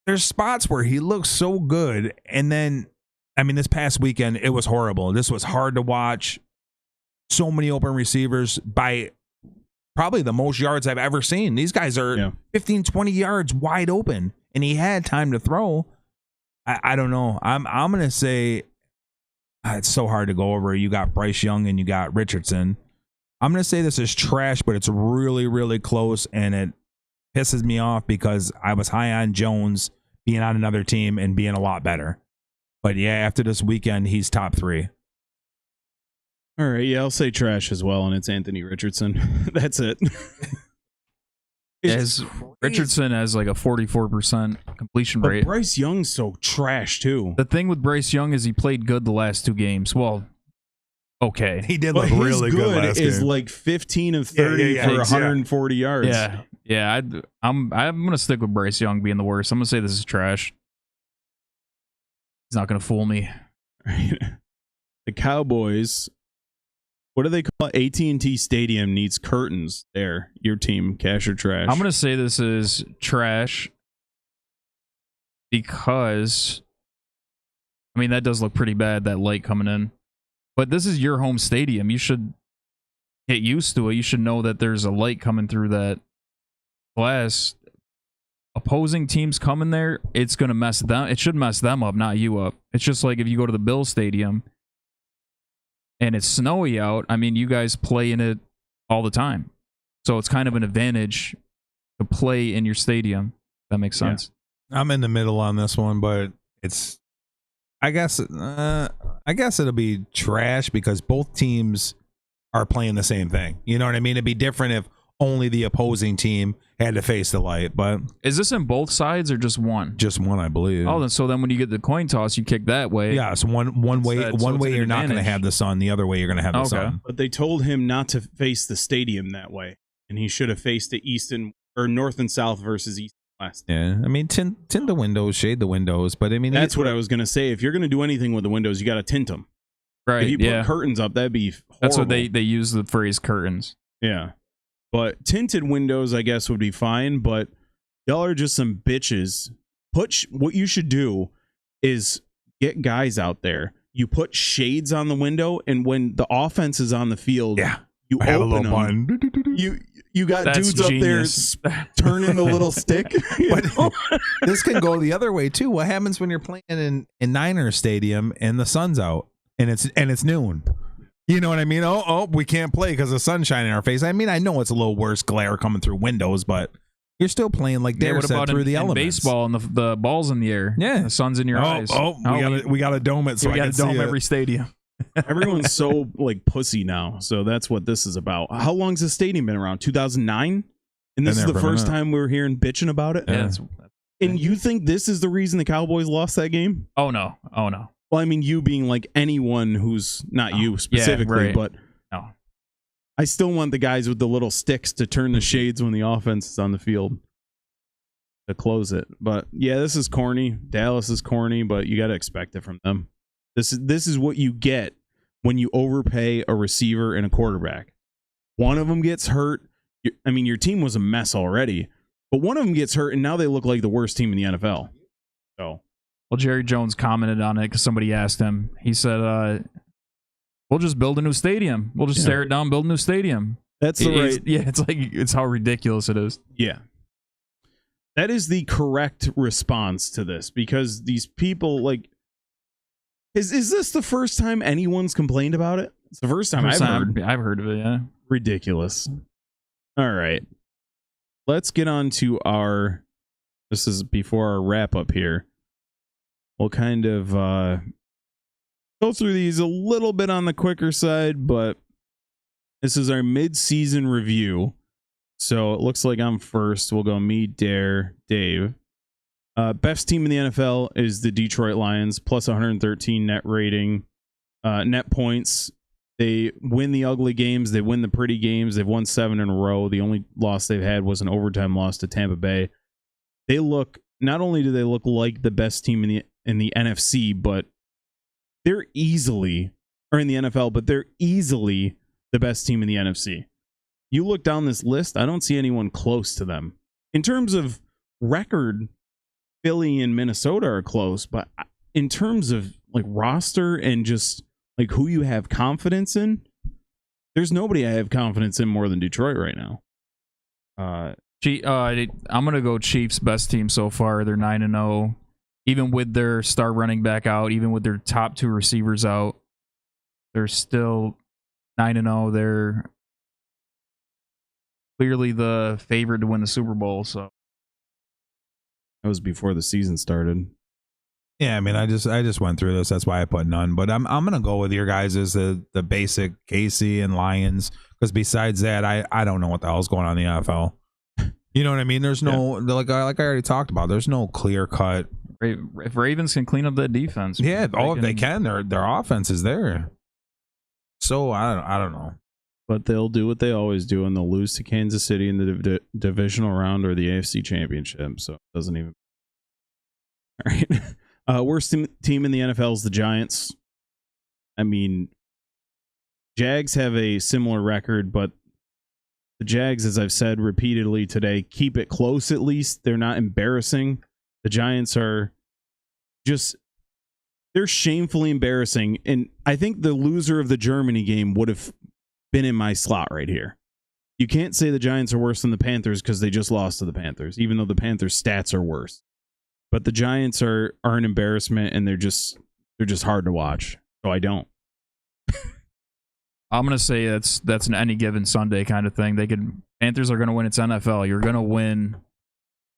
There's spots where he looks so good, and then, I mean, this past weekend it was horrible. This was hard to watch. So many open receivers by probably the most yards I've ever seen. These guys are 15, 20 yards wide open, and he had time to throw. I don't know. I'm gonna say it's so hard to go over. You got Bryce Young and you got Richardson. I'm going to say this is trash, but it's really, really close, and it pisses me off because I was high on Jones being on another team and being a lot better. But, yeah, after this weekend, he's top 3. All right, yeah, I'll say trash as well, and it's Anthony Richardson. That's it. Richardson has like a 44% completion But rate. Bryce Young's so trash, too. The thing with Bryce Young is he played good the last 2 games. Well, okay. He did But look really his good last is game. like 15 of 30 for 140 yards. Yeah. I'm gonna stick with Bryce Young being the worst. I'm gonna say this is trash. He's not gonna fool me. The Cowboys, what do they call it? AT&T Stadium needs curtains there. Your team, cash or trash? I'm gonna say this is trash because, I mean, that does look pretty bad, that light coming in. But this is your home stadium. You should get used to it. You should know that there's a light coming through that glass. Opposing teams coming there, it's going to mess them. It should mess them up, not you up. It's just like if you go to the Bills Stadium and it's snowy out. I mean, you guys play in it all the time. So it's kind of an advantage to play in your stadium. That makes sense. Yeah. I'm in the middle on this one, but it's, I guess it'll be trash because both teams are playing the same thing. You know what I mean? It'd be different if only the opposing team had to face the light. But is this in both sides or just one? Just one, I believe. Oh, so then when you get the coin toss, you kick that way. Yeah, so one way you're not going to have the sun. The other way you're going to have the sun. But they told him not to face the stadium that way, and he should have faced the east and or north and south versus east and west. Yeah, I mean, tint the windows, shade the windows, but I mean, That's what I was gonna say. If you're gonna do anything with the windows, you got to tint them. Right. If you put curtains up, that'd be horrible. That's what they use the phrase curtains. Yeah. But tinted windows, I guess, would be fine. But y'all are just some bitches. What you should do is get guys out there. You put shades on the window, and when the offense is on the field, you open them. You got That's dudes genius. up there turning the little stick. But this can go the other way too. What happens when you're playing in Niner Stadium and the sun's out and it's noon? You know what I mean? Oh, we can't play because the sun's shining in our face. I mean, I know it's a little worse glare coming through windows, but you're still playing like Dare said through the elements. Baseball and the ball's in the air. Yeah, the sun's in your eyes. We got to dome it. So we got to dome every stadium. Everyone's so like pussy now. So that's what this is about. How long's the stadium been around? 2009? And this is the first time we're hearing bitching about it? Yeah. And you think this is the reason the Cowboys lost that game? Oh, no. Well, I mean, you being like anyone who's not you specifically, but no. I still want the guys with the little sticks to turn the shades when the offense is on the field to close it. But yeah, this is corny. Dallas is corny, but you got to expect it from them. This is what you get when you overpay a receiver and a quarterback. One of them gets hurt. I mean, your team was a mess already, but one of them gets hurt, and now they look like the worst team in the NFL. So. Well, Jerry Jones commented on it because somebody asked him. He said, we'll just build a new stadium. We'll just tear it down, build a new stadium. That's the right. It's how ridiculous it is. Yeah. That is the correct response to this, because these people, like, is this the first time anyone's complained about it? It's the first time I've heard of it, yeah. Ridiculous. All right. Let's get on to this is before our wrap up here. We'll kind of go through these a little bit on the quicker side, but this is our mid-season review. So it looks like I'm first. We'll go me, Dare, Dave. Best team in the NFL is the Detroit Lions, plus 113 net rating, net points. They win the ugly games. They win the pretty games. They've won 7 in a row. The only loss they've had was an overtime loss to Tampa Bay. Not only do they look like the best team in the NFC, but they're easily, or in the NFL, but they're easily the best team in the NFC. You look down this list, I don't see anyone close to them. In terms of record, Philly and Minnesota are close, but in terms of like roster and just like who you have confidence in, there's nobody I have confidence in more than Detroit right now. I'm gonna go Chiefs, best team so far. They're 9-0, even with their star running back out, even with their top 2 receivers out. They're still 9-0. They're clearly the favorite to win the Super Bowl. So that was before the season started. Yeah, I mean, I just went through this. That's why I put none. But I'm gonna go with your guys as the basic KC and Lions, because besides that, I don't know what the hell's going on in the NFL. You know what I mean? There's no like I already talked about. There's no clear cut. If Ravens can clean up that defense, if they can, their offense is there. So I don't know. But they'll do what they always do, and they'll lose to Kansas City in the divisional round or the AFC Championship. So it doesn't even. All right. Worst team in the NFL is the Giants. I mean, Jags have a similar record, but the Jags, as I've said repeatedly today, keep it close at least. They're not embarrassing. The Giants are they're shamefully embarrassing. And I think the loser of the Germany game would have been in my slot right here. You can't say the Giants are worse than the Panthers because they just lost to the Panthers, even though the Panthers' stats are worse. But the Giants are an embarrassment, and they're just hard to watch. So I don't. I'm gonna say that's an any given Sunday kind of thing. Panthers are gonna win. It's NFL. You're gonna win.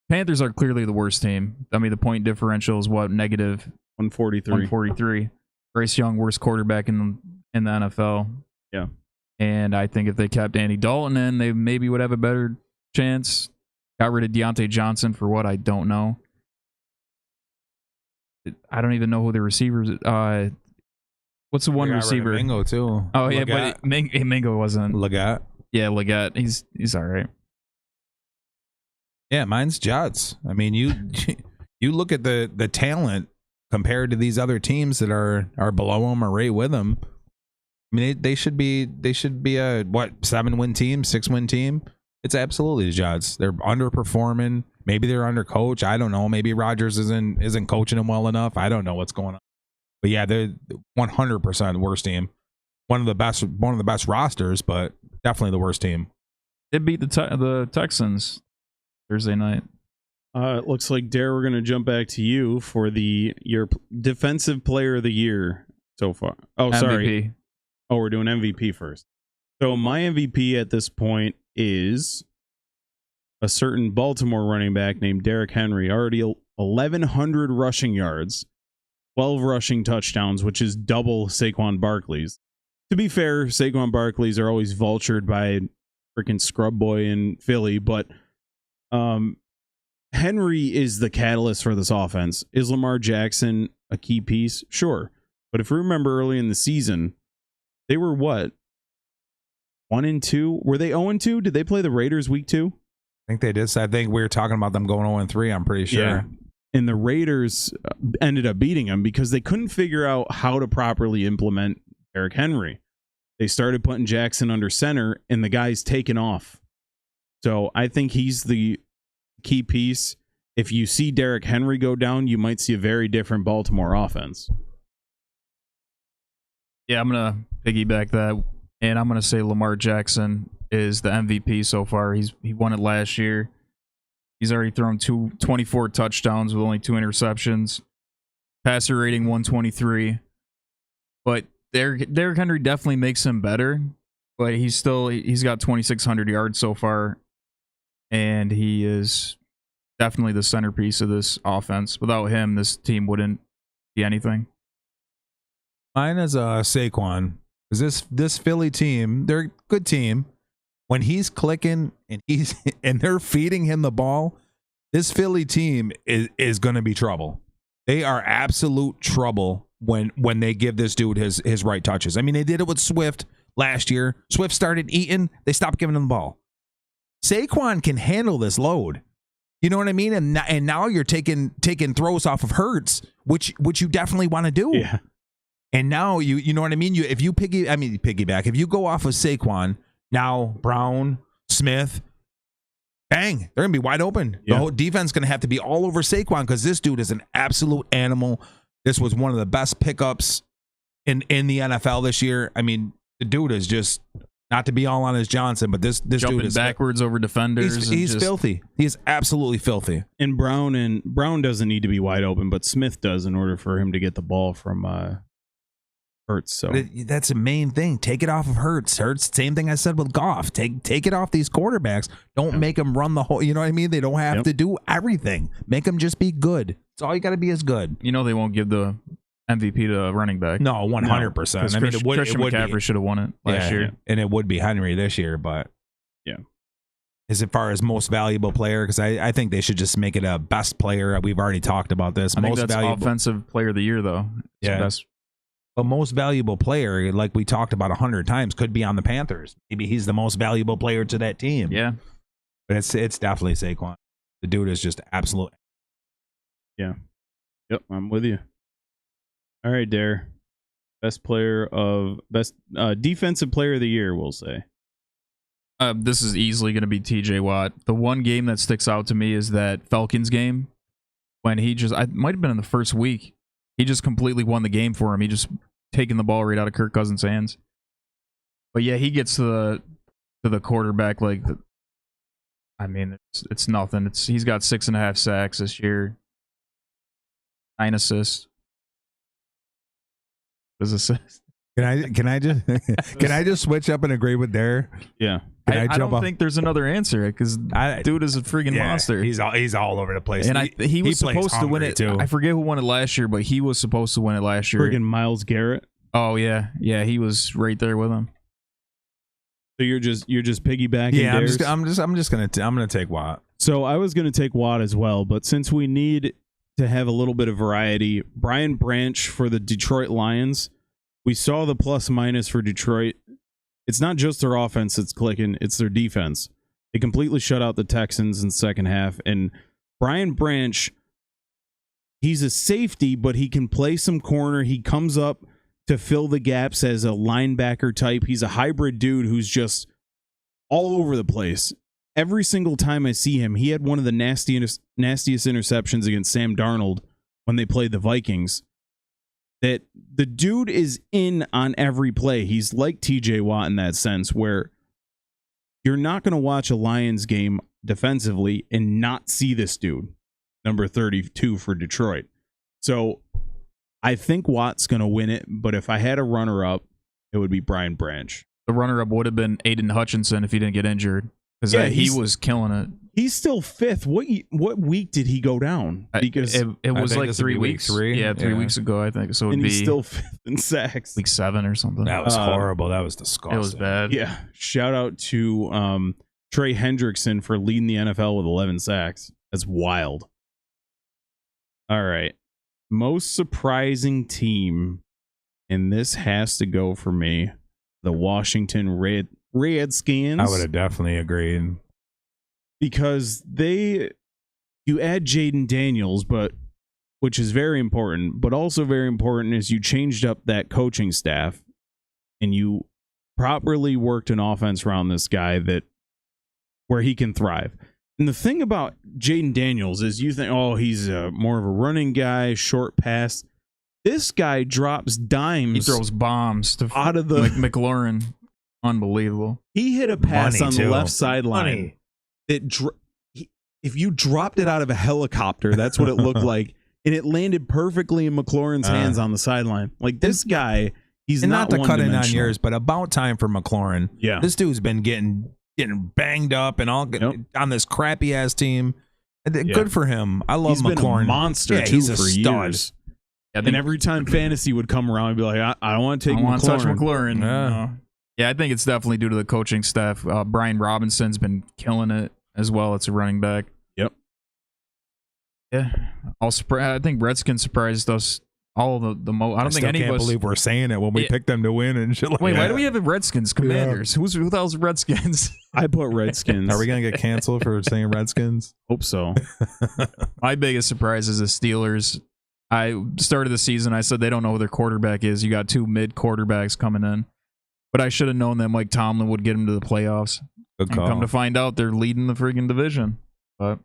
Panthers are clearly the worst team. I mean, the point differential is what, negative 143. Bryce Young, worst quarterback in the NFL. Yeah. And I think if they kept Andy Dalton in, they maybe would have a better chance. Got rid of Deontay Johnson for what? I don't know. I don't even know who the receivers. What's the one receiver? Mingo too. Oh yeah, but Mingo wasn't. Leggett. Yeah, Leggett. He's all right. Yeah, mine's Jets. I mean, you you look at the talent compared to these other teams that are below them or right with them. I mean, they should be a 7-win team, 6-win team. It's absolutely the Jets. They're underperforming. Maybe they're undercoached. I don't know. Maybe Rodgers isn't coaching them well enough. I don't know what's going on. But yeah, they're 100% the worst team. One of the best rosters, but definitely the worst team. It beat the Texans Thursday night. It looks like, Dare, we're going to jump back to you for your defensive player of the year so far. Oh, MVP. sorry. Oh, we're doing MVP first. So my MVP at this point is a certain Baltimore running back named Derrick Henry, already 1,100 rushing yards, 12 rushing touchdowns, which is double Saquon Barkley's. To be fair, Saquon Barkley's are always vultured by freaking scrub boy in Philly, but Henry is the catalyst for this offense. Is Lamar Jackson a key piece? Sure. But if you remember early in the season, they were what? 1-2? Were they 0-2? Did they play the Raiders week 2? I think they did. I think we were talking about them going 0-3, I'm pretty sure. Yeah. And the Raiders ended up beating them because they couldn't figure out how to properly implement Derrick Henry. They started putting Jackson under center, and the guy's taken off. So I think he's the key piece. If you see Derrick Henry go down, you might see a very different Baltimore offense. Yeah, I'm going to piggyback that, and I'm going to say Lamar Jackson is the MVP so far. He won it last year. He's already thrown 24 touchdowns with only 2 interceptions. Passer rating 123. But Derrick Henry definitely makes him better, but he's got 2,600 yards so far, and he is definitely the centerpiece of this offense. Without him, this team wouldn't be anything. Mine is Saquon. Because this Philly team, they're a good team. When he's clicking and they're feeding him the ball, this Philly team is going to be trouble. They are absolute trouble when they give this dude his right touches. I mean, they did it with Swift last year. Swift started eating. They stopped giving him the ball. Saquon can handle this load. You know what I mean? And now you're taking throws off of Hurts, which you definitely want to do. Yeah. And now you know what I mean? If you piggyback, if you go off of Saquon, now Brown, Smith, bang, they're going to be wide open. Yeah. The whole defense is going to have to be all over Saquon because this dude is an absolute animal. This was one of the best pickups in the NFL this year. I mean, the dude is just, not to be all on his Johnson, but this Jumping dude is backwards over defenders. He's filthy. He is absolutely filthy. And Brown doesn't need to be wide open, but Smith does in order for him to get the ball from Hurts. So that's the main thing. Take it off of Hurts. Same thing I said with Goff. Take it off these quarterbacks. Don't make them run the whole. You know what I mean? They don't have to do everything. Make them just be good. That's all you got to be is good. You know they won't give the MVP to a running back. No, 100%. I mean, Christian McCaffrey should have won it last year, and it would be Henry this year. But yeah, as far as most valuable player, because I think they should just make it a best player. We've already talked about this. I think that's offensive player of the year, though. It's But most valuable player, like we talked about 100 times, could be on the Panthers. Maybe he's the most valuable player to that team. Yeah. But it's definitely Saquon. The dude is just absolute. Yeah. Yep, I'm with you. All right, Dare. Best defensive player of the year, we'll say. This is easily going to be TJ Watt. The one game that sticks out to me is that Falcons game when I might have been in the first week. He just completely won the game for him. He just taken the ball right out of Kirk Cousins' hands. But yeah, he gets to the quarterback it's nothing. He's got 6.5 sacks this year, 9 assists. What does it say? Can I just switch up and agree with Dare? Yeah. I don't think there's another answer because dude is a freaking monster. He's all over the place. And he was supposed to win it too. I forget who won it last year, but he was supposed to win it last year. Friggin' Myles Garrett. Oh yeah, he was right there with him. So you're just piggybacking. Yeah, Dares? I'm just gonna take Watt. So I was gonna take Watt as well, but since we need to have a little bit of variety, Brian Branch for the Detroit Lions. We saw the plus minus for Detroit. It's not just their offense that's clicking, it's their defense. They completely shut out the Texans in the second half. And Brian Branch, he's a safety, but he can play some corner. He comes up to fill the gaps as a linebacker type. He's a hybrid dude who's just all over the place. Every single time I see him, he had one of the nastiest interceptions against Sam Darnold when they played the Vikings. That the dude is in on every play. He's like TJ Watt in that sense, where you're not going to watch a Lions game defensively and not see this dude, number 32 for Detroit. So I think Watt's going to win it, but if I had a runner-up, it would be Brian Branch. The runner-up would have been Aiden Hutchinson if he didn't get injured, because he was killing it. He's still fifth. What week did he go down? Because it was like 3 weeks. Yeah, 3 weeks ago, I think. So it'd be he's still fifth in sacks. Week 7 or something. That was horrible. That was disgusting. It was bad. Yeah. Shout out to Trey Hendrickson for leading the NFL with 11 sacks. That's wild. All right. Most surprising team, and this has to go for me, the Washington Redskins. I would have definitely agreed. Because you add Jaden Daniels, which is very important, but also very important is you changed up that coaching staff and you properly worked an offense around this guy where he can thrive. And the thing about Jaden Daniels is you think, oh, he's more of a running guy, short pass. This guy drops dimes. He throws bombs to out of the McLaurin. Unbelievable. He hit a pass on the left sideline. If you dropped it out of a helicopter, that's what it looked like, and it landed perfectly in McLaurin's hands on the sideline. Like, this guy, he's not to cut in on one-dimensional. yours, but about time for McLaurin. Yeah, this dude's been getting banged up and all on this crappy ass team. Good for him. I love McLaurin. He's been a monster too he's for years. Yeah, and every time fantasy would come around, I'd be like, I don't want to take McLaurin. Touch McLaurin. Yeah, I think it's definitely due to the coaching staff. Brian Robinson's been killing it as well. It's a running back. Yep. Yeah. I think Redskins surprised us all the most. I don't think any of us. I can't believe we're saying it when we picked them to win and shit like Wait, that. why do we have the Redskins Commanders? Who the hell's Redskins? I put Redskins. Are we going to get canceled for saying Redskins? Hope so. My biggest surprise is the Steelers. I started the season, I said they don't know who their quarterback is. You got 2 mid quarterbacks coming in. But I should have known that Mike Tomlin would get him to the playoffs. Good call. And come to find out, they're leading the freaking division. But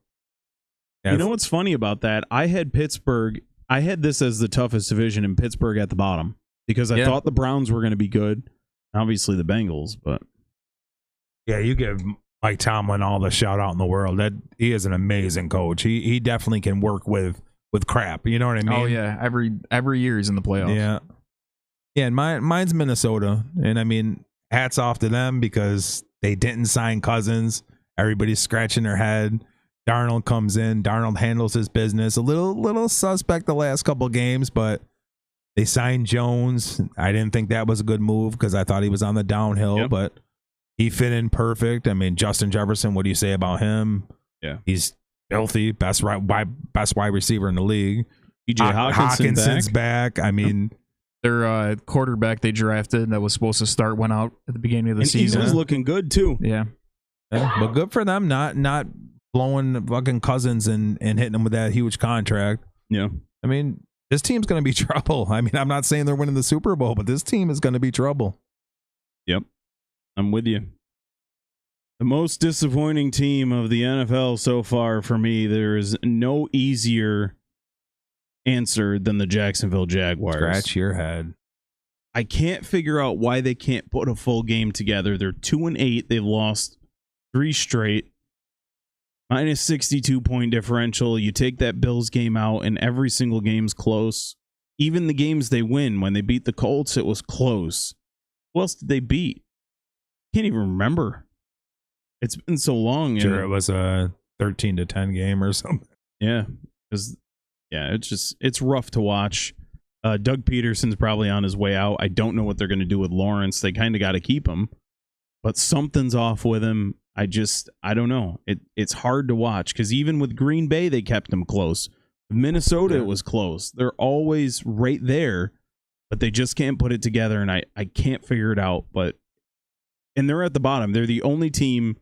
you know what's funny about that? I had Pittsburgh. I had this as the toughest division, and Pittsburgh at the bottom because I thought the Browns were going to be good. Obviously, the Bengals, but yeah, you give Mike Tomlin all the shout out in the world. That he is an amazing coach. He definitely can work with crap. You know what I mean? Oh yeah, every year he's in the playoffs. Yeah. Yeah, and mine's Minnesota, and I mean, hats off to them because they didn't sign Cousins. Everybody's scratching their head. Darnold comes in. Darnold handles his business. A little suspect the last couple of games, but they signed Jones. I didn't think that was a good move because I thought he was on the downhill, but he fit in perfect. I mean, Justin Jefferson, what do you say about him? Yeah, he's filthy. Best wide receiver in the league. T.J. Hawkinson's back. I mean. Their quarterback they drafted that was supposed to start went out at the beginning of the season. He was looking good too. Yeah, but good for them not blowing fucking Cousins and hitting them with that huge contract. Yeah, I mean this team's going to be trouble. I mean I'm not saying they're winning the Super Bowl, but this team is going to be trouble. Yep, I'm with you. The most disappointing team of the NFL so far for me. There is no easier answer than the Jacksonville Jaguars. Scratch your head. I can't figure out why they can't put a full game together. They're 2-8. They've lost 3 straight. Minus 62 point differential. You take that Bills game out, and every single game's close. Even the games they win, when they beat the Colts, it was close. Who else did they beat? Can't even remember. It's been so long. Sure, it was a 13-10 game or something. Yeah, because it's rough to watch. Doug Peterson's probably on his way out. I don't know what they're going to do with Lawrence. They kind of got to keep him, but something's off with him. I don't know. It's hard to watch because even with Green Bay, they kept him close. With Minnesota, it was close. They're always right there, but they just can't put it together, and I can't figure it out. And they're at the bottom. They're the only team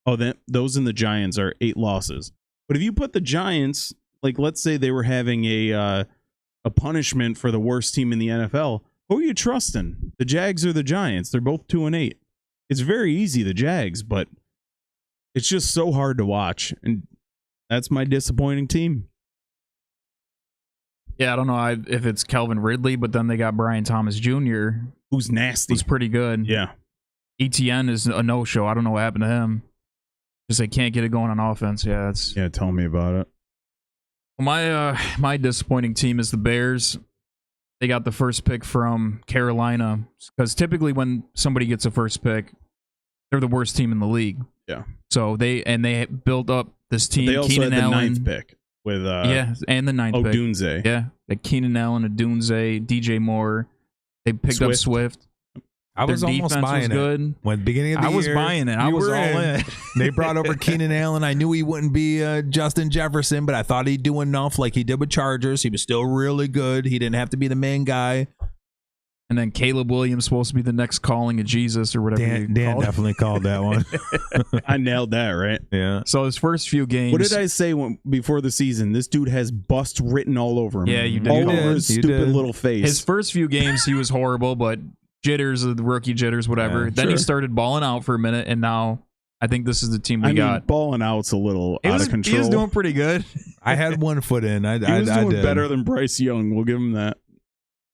Oh, then those and the Giants are 8 losses. But if you put the Giants, like let's say they were having a punishment for the worst team in the NFL, who are you trusting? The Jags or the Giants? They're both 2-8. It's very easy, the Jags, but it's just so hard to watch, and that's my disappointing team. Yeah, I don't know if it's Calvin Ridley, but then they got Brian Thomas Jr., who's nasty. who's pretty good. Yeah. ETN is a no-show. I don't know what happened to him. Just they can't get it going on offense. Yeah, Tell me about it. My disappointing team is the Bears. They got the first pick from Carolina because typically when somebody gets a first pick, they're the worst team in the league. Yeah. So they built up this team. But they also Keenan had the Allen, 9th pick with and the 9th pick. Odunze. Yeah, like Keenan Allen, Odunze, DJ Moore. They picked up Swift. I was Their almost defense buying was it. good. When beginning of the I year, was buying it. I you was were all in. They brought over Keenan Allen. I knew he wouldn't be Justin Jefferson, but I thought he'd do enough like he did with Chargers. He was still really good. He didn't have to be the main guy. And then Caleb Williams supposed to be the next calling of Jesus or whatever. Dan definitely called that one. I nailed that, right? Yeah. So his first few games. What did I say before the season? This dude has bust written all over him. Yeah, you did. All You over did. his You stupid did. little face. His first few games, he was horrible, but jitters, the rookie jitters, whatever. Yeah, Then he sure. started balling out for a minute, and now I think this is the team we I mean, got. balling out's a little out of control. He was doing pretty good. I had one foot in. I He was doing did. better than Bryce Young. We'll give him that.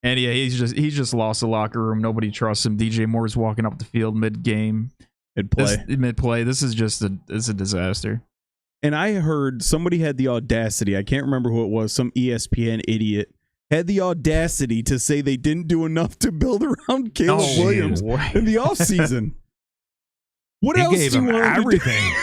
And yeah, he's just lost the locker room. Nobody trusts him. DJ Moore's walking up the field mid-game. Mid-play. This is just a disaster. And I heard somebody had the audacity. I can't remember who it was. Some ESPN idiot had the audacity to say they didn't do enough to build around Caleb Williams in the offseason. What He else gave do you him want him to do? everything.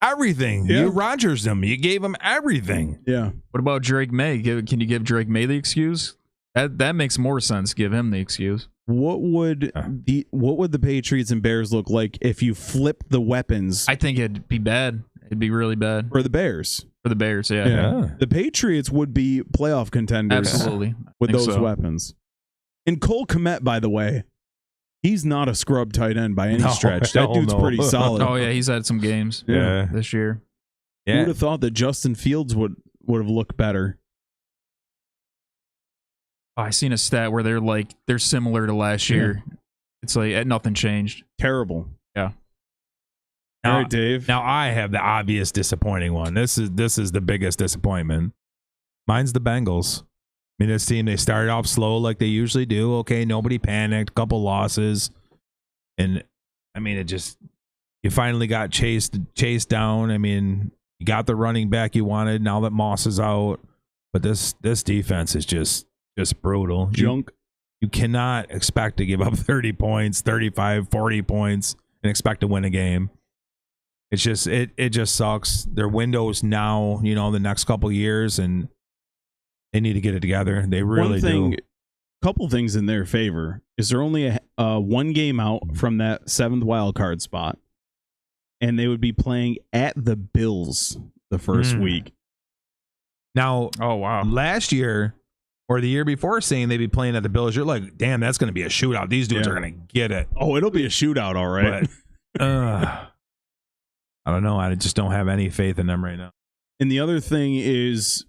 Everything. Yeah. You Rodgers him. You gave him everything. Yeah. What about Drake May? Can you give Drake May the excuse? That makes more sense. Give him the excuse. What would the Patriots and Bears look like if you flipped the weapons I think it'd be bad. It'd be really bad for the Bears? for the Bears. Yeah, Yeah. The Patriots would be playoff contenders absolutely. with I think those so. weapons. And Cole Kmet, by the way, he's not a scrub tight end by any No, stretch. That hell dude's no. pretty solid. Oh yeah, he's had some games. Yeah. This year. Who Yeah. would have thought that Justin Fields would have looked better? Oh, I seen a stat where they're similar to last year. It's like nothing changed. Terrible. Yeah. All Now- right, Dave. Now I have the obvious disappointing one. This is the biggest disappointment. Mine's the Bengals. I mean, this team, they started off slow like they usually do. Okay, nobody panicked, couple losses. And I mean, you finally got chased down. I mean, you got the running back you wanted now that Moss is out. But this defense is just brutal. Junk. You cannot expect to give up 30 points, 35, 40 points and expect to win a game. It's just it just sucks. Their window's now, the next couple years, and they need to get it together. They really do. Couple things in their favor is they're only one game out from that 7th wild card spot, and they would be playing at the Bills the first week. Now, Oh wow. last year or the year before, saying they'd be playing at the Bills, you're like, damn, that's going to be a shootout. These dudes Yeah. are going to get it. Oh, it'll be a shootout, all right. But, I don't know. I just don't have any faith in them right now. And the other thing is,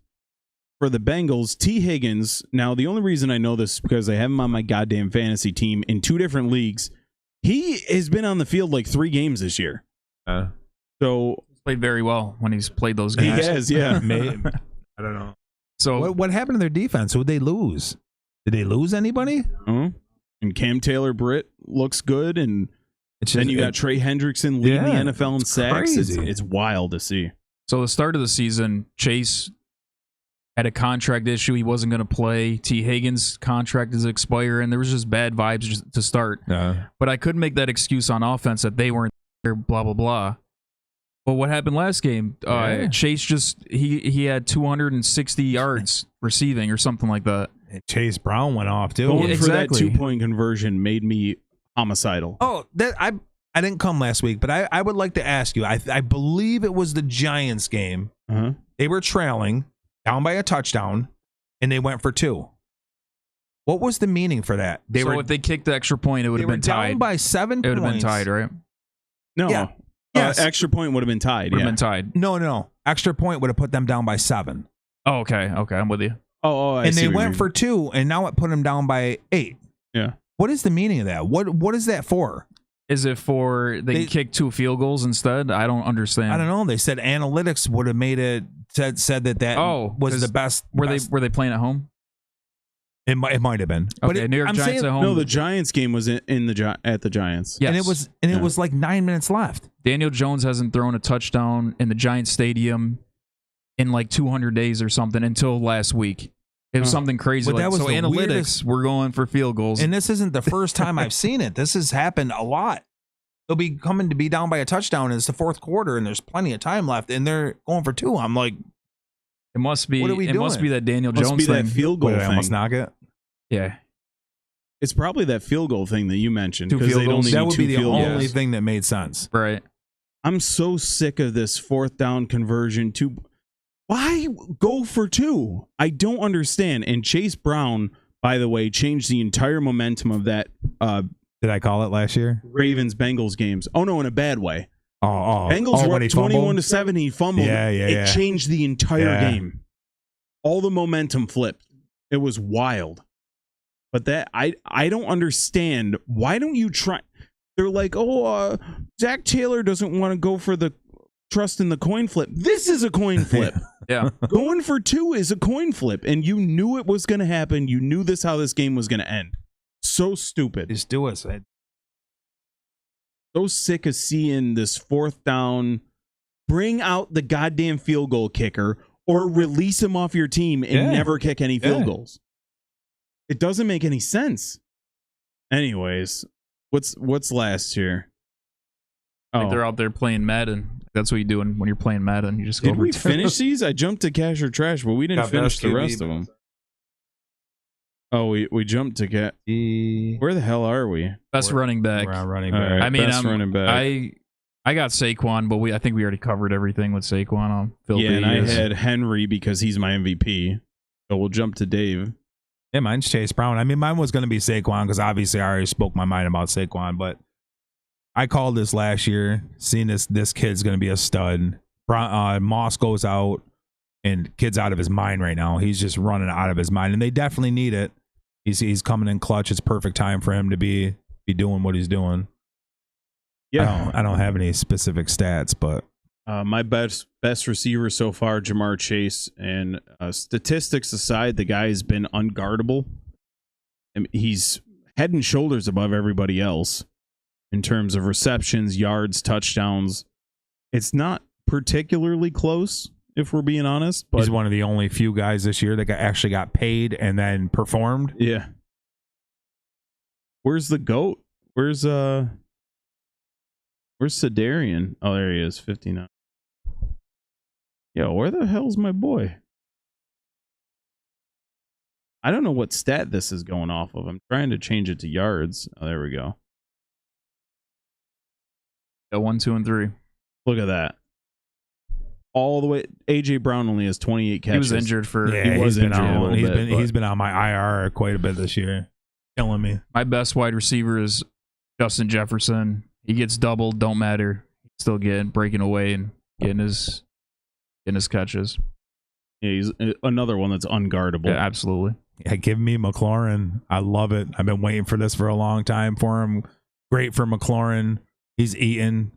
for the Bengals, T. Higgins, now the only reason I know this is because I have him on my goddamn fantasy team in 2 different leagues. He has been on the field like 3 games this year. So Played very well when he's played those he games. has, yeah. I don't know. So What happened to their defense? Who'd they lose? Did they lose anybody? And Cam Taylor-Britt looks good, and It's then you got Trey Hendrickson leading Yeah, the NFL in it's sacks. crazy. It's wild to see. So the start of the season, Chase had a contract issue. He wasn't going to play. T. Higgins' contract is expire, and there was just bad vibes just to start. But I couldn't make that excuse on offense that they weren't there, blah, blah, blah. But what happened last game? Chase he had 260 yards receiving or something like that. Chase Brown went off too. Going exactly. for that 2-point conversion made me homicidal. Oh, that I didn't come last week, but I would like to ask you. I believe it was the Giants game. Uh-huh. They were trailing down by a touchdown, and they went for 2. What was the meaning for that? If they kicked the extra point, it would they have were been down tied. by 7 It would have been points. tied, right? No. Yeah. Yes. Extra point would have been tied. Would have Yeah. been tied. No. Extra point would have put them down by 7. Oh, okay. I'm with you. I And see they what you went mean. for 2, and now it put them down by 8. Yeah. What is the meaning of that? What is that for? Is it for they kick 2 field goals instead? I don't understand. I don't know. They said analytics would have made it said that was the best. Were they playing at home? It might have been. Okay, New York Giants at home. No, the Giants game was at the Giants. Yes. And it was like 9 minutes left. Daniel Jones hasn't thrown a touchdown in the Giants stadium in like 200 days or something until last week. It was something crazy. But that was so the analytics, weirdest- we're going for field goals. And this isn't the first time I've seen it. This has happened a lot. They'll be coming to be down by a touchdown, and it's the 4th quarter, and there's plenty of time left, and they're going for 2. I'm like, it must be. What are we it must doing? be that Daniel Must Jones be thing. that field goal did I thing. almost knock it? Yeah. It's probably that field goal thing that you mentioned. 2 because field they'd goals. only That need would 2 be the field only goals. thing that made sense. Right. I'm so sick of this 4th down conversion. Why go for 2? I don't understand. And Chase Brown, by the way, changed the entire momentum of that Did I call it last year? Ravens-Bengals games. Oh, no, in a bad way. when Bengals were he up 21 to fumbled? 7. He fumbled. Yeah. It changed the entire Yeah. game. All the momentum flipped. It was wild. But that I don't understand. Why don't you try? They're like, Zach Taylor doesn't want to go for the trust in the coin flip. This is a coin flip. Yeah. Going for 2 is a coin flip, and you knew it was going to happen. You knew how this game was going to end. So stupid. Just do it. So sick of seeing this 4th down. Bring out the goddamn field goal kicker or release him off your team and never kick any field goals. It doesn't make any sense. Anyways, what's last here? Like they're out there playing Madden. That's what you do when you're playing Madden. You just go Did over we to- finish these? I jumped to cash or trash, but we didn't Got finish best the QB, rest of them. Oh, we jumped to cat. Where the hell are we? Best running back. We're on running All back. right, I mean, best running back. I got Saquon, but I think we already covered everything with Saquon. On Phil Yeah, and I Bees. had Henry because he's my MVP. So we'll jump to Dave. Yeah, mine's Chase Brown. I mean, mine was going to be Saquon because obviously I already spoke my mind about Saquon, but I called this last year, seeing this kid's going to be a stud. Moss goes out, and kid's out of his mind right now. He's just running out of his mind, and they definitely need it. He's coming in clutch. It's perfect time for him to be doing what he's doing. Yeah, I don't have any specific stats, but my best receiver so far, Jamar Chase, and statistics aside, the guy has been unguardable. I mean, he's head and shoulders above everybody else in terms of receptions, yards, touchdowns. It's not particularly close, if we're being honest, but he's one of the only few guys this year that actually got paid and then performed. yeah. Where's the GOAT? Where's Sedarian? Oh, there he is, 59. Yo, where the hell's my boy? I don't know what stat this is going off of. I'm trying to change it to yards. Oh, there we go. Got 1, 2, and 3. Look at that. All the way. AJ Brown only has 28 catches. He was injured for. Yeah, he was he's been injured a on. little bit, but- He's been on my IR quite a bit this year, killing me. My best wide receiver is Justin Jefferson. He gets doubled, don't matter. He's still breaking away and getting his catches. Yeah, he's another one that's unguardable. Yeah, absolutely. Yeah, give me McLaurin. I love it. I've been waiting for this for a long time for him. Great for McLaurin. He's eating.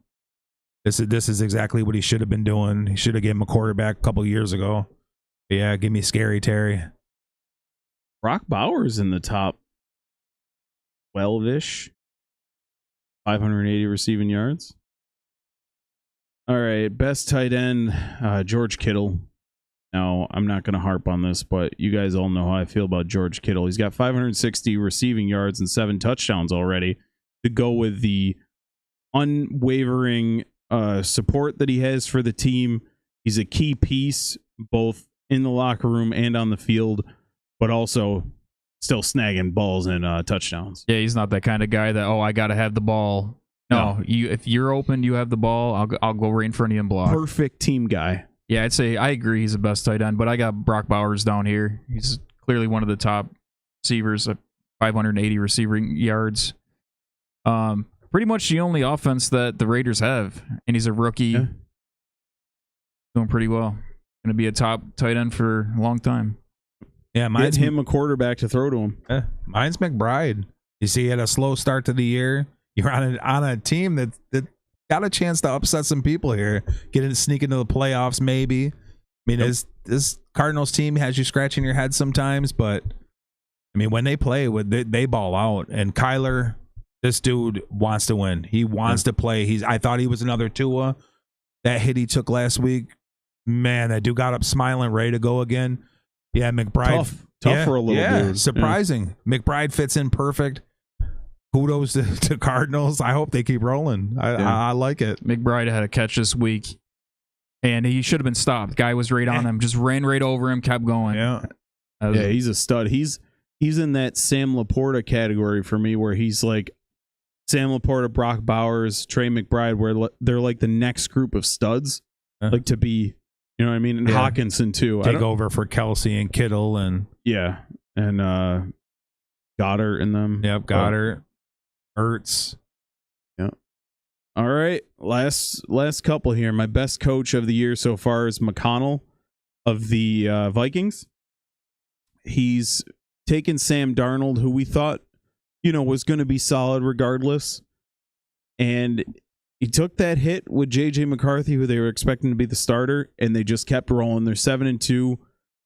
This is exactly what he should have been doing. He should have given him a quarterback a couple years ago. But yeah, give me Scary Terry. Brock Bowers in the top 12-ish. 580 receiving yards. All right, best tight end, George Kittle. Now, I'm not going to harp on this, but you guys all know how I feel about George Kittle. He's got 560 receiving yards and 7 touchdowns already to go with the unwavering support that he has for the team. He's a key piece both in the locker room and on the field, but also still snagging balls and touchdowns. Yeah, he's not that kind of guy that, I got to have the ball. No, if you're open, you have the ball, I'll go right in front of you and block. Perfect team guy. Yeah, I'd say I agree he's the best tight end, but I got Brock Bowers down here. He's clearly one of the top receivers at 580 receiving yards. pretty much the only offense that the Raiders have, and he's a rookie. Yeah. Doing pretty well. Going to be a top tight end for a long time. Yeah, Get him a quarterback to throw to him. Mine's McBride. You see, he had a slow start to the year. You're on a team that got a chance to upset some people here, sneak into the playoffs maybe. I mean, this Cardinals team has you scratching your head sometimes, but I mean, when they play, they ball out. And Kyler, this dude wants to win. He wants to play. I thought he was another Tua. That hit he took last week, man, that dude got up smiling, ready to go again. Yeah, McBride. Tough for a little dude. Surprising. Yeah. McBride fits in perfect. Kudos to Cardinals. I hope they keep rolling. I like it. McBride had a catch this week, and he should have been stopped. Guy was right on him, just ran right over him, kept going. Yeah, he's a stud. He's in that Sam Laporta category for me, where he's like Sam Laporta, Brock Bowers, Trey McBride, where they're like the next group of studs, like to be. You know what I mean? And Hawkinson too. Take over for Kelsey and Kittle and Goddard in them. Yep, Goddard, Ertz. Yeah. All right, last couple here. My best coach of the year so far is McConnell of the Vikings. He's taken Sam Darnold, who we thought, was going to be solid regardless, and he took that hit with J.J. McCarthy, who they were expecting to be the starter, and they just kept rolling. They're 7-2.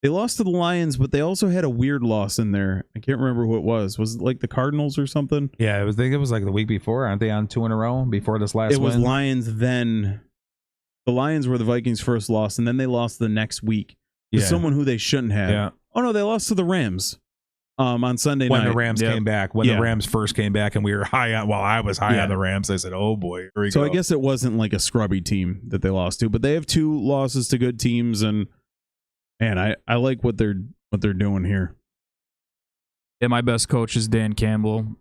They lost to the Lions, but they also had a weird loss in there. I can't remember who it was. Was it like the Cardinals or something? Yeah, I think it was like the week before. Aren't they on 2 in a row before this last win? It was Lions then. The Lions were the Vikings' first loss, and then they lost the next week to someone who they shouldn't have. Yeah. Oh, no, they lost to the Rams on Sunday when night. The Rams came back. When the Rams first came back, and we were high on, I was high on the Rams. I said, oh, boy, here we go. So I guess it wasn't like a scrubby team that they lost to, but they have 2 losses to good teams, and I like what they're doing here. Yeah, my best coach is Dan Campbell,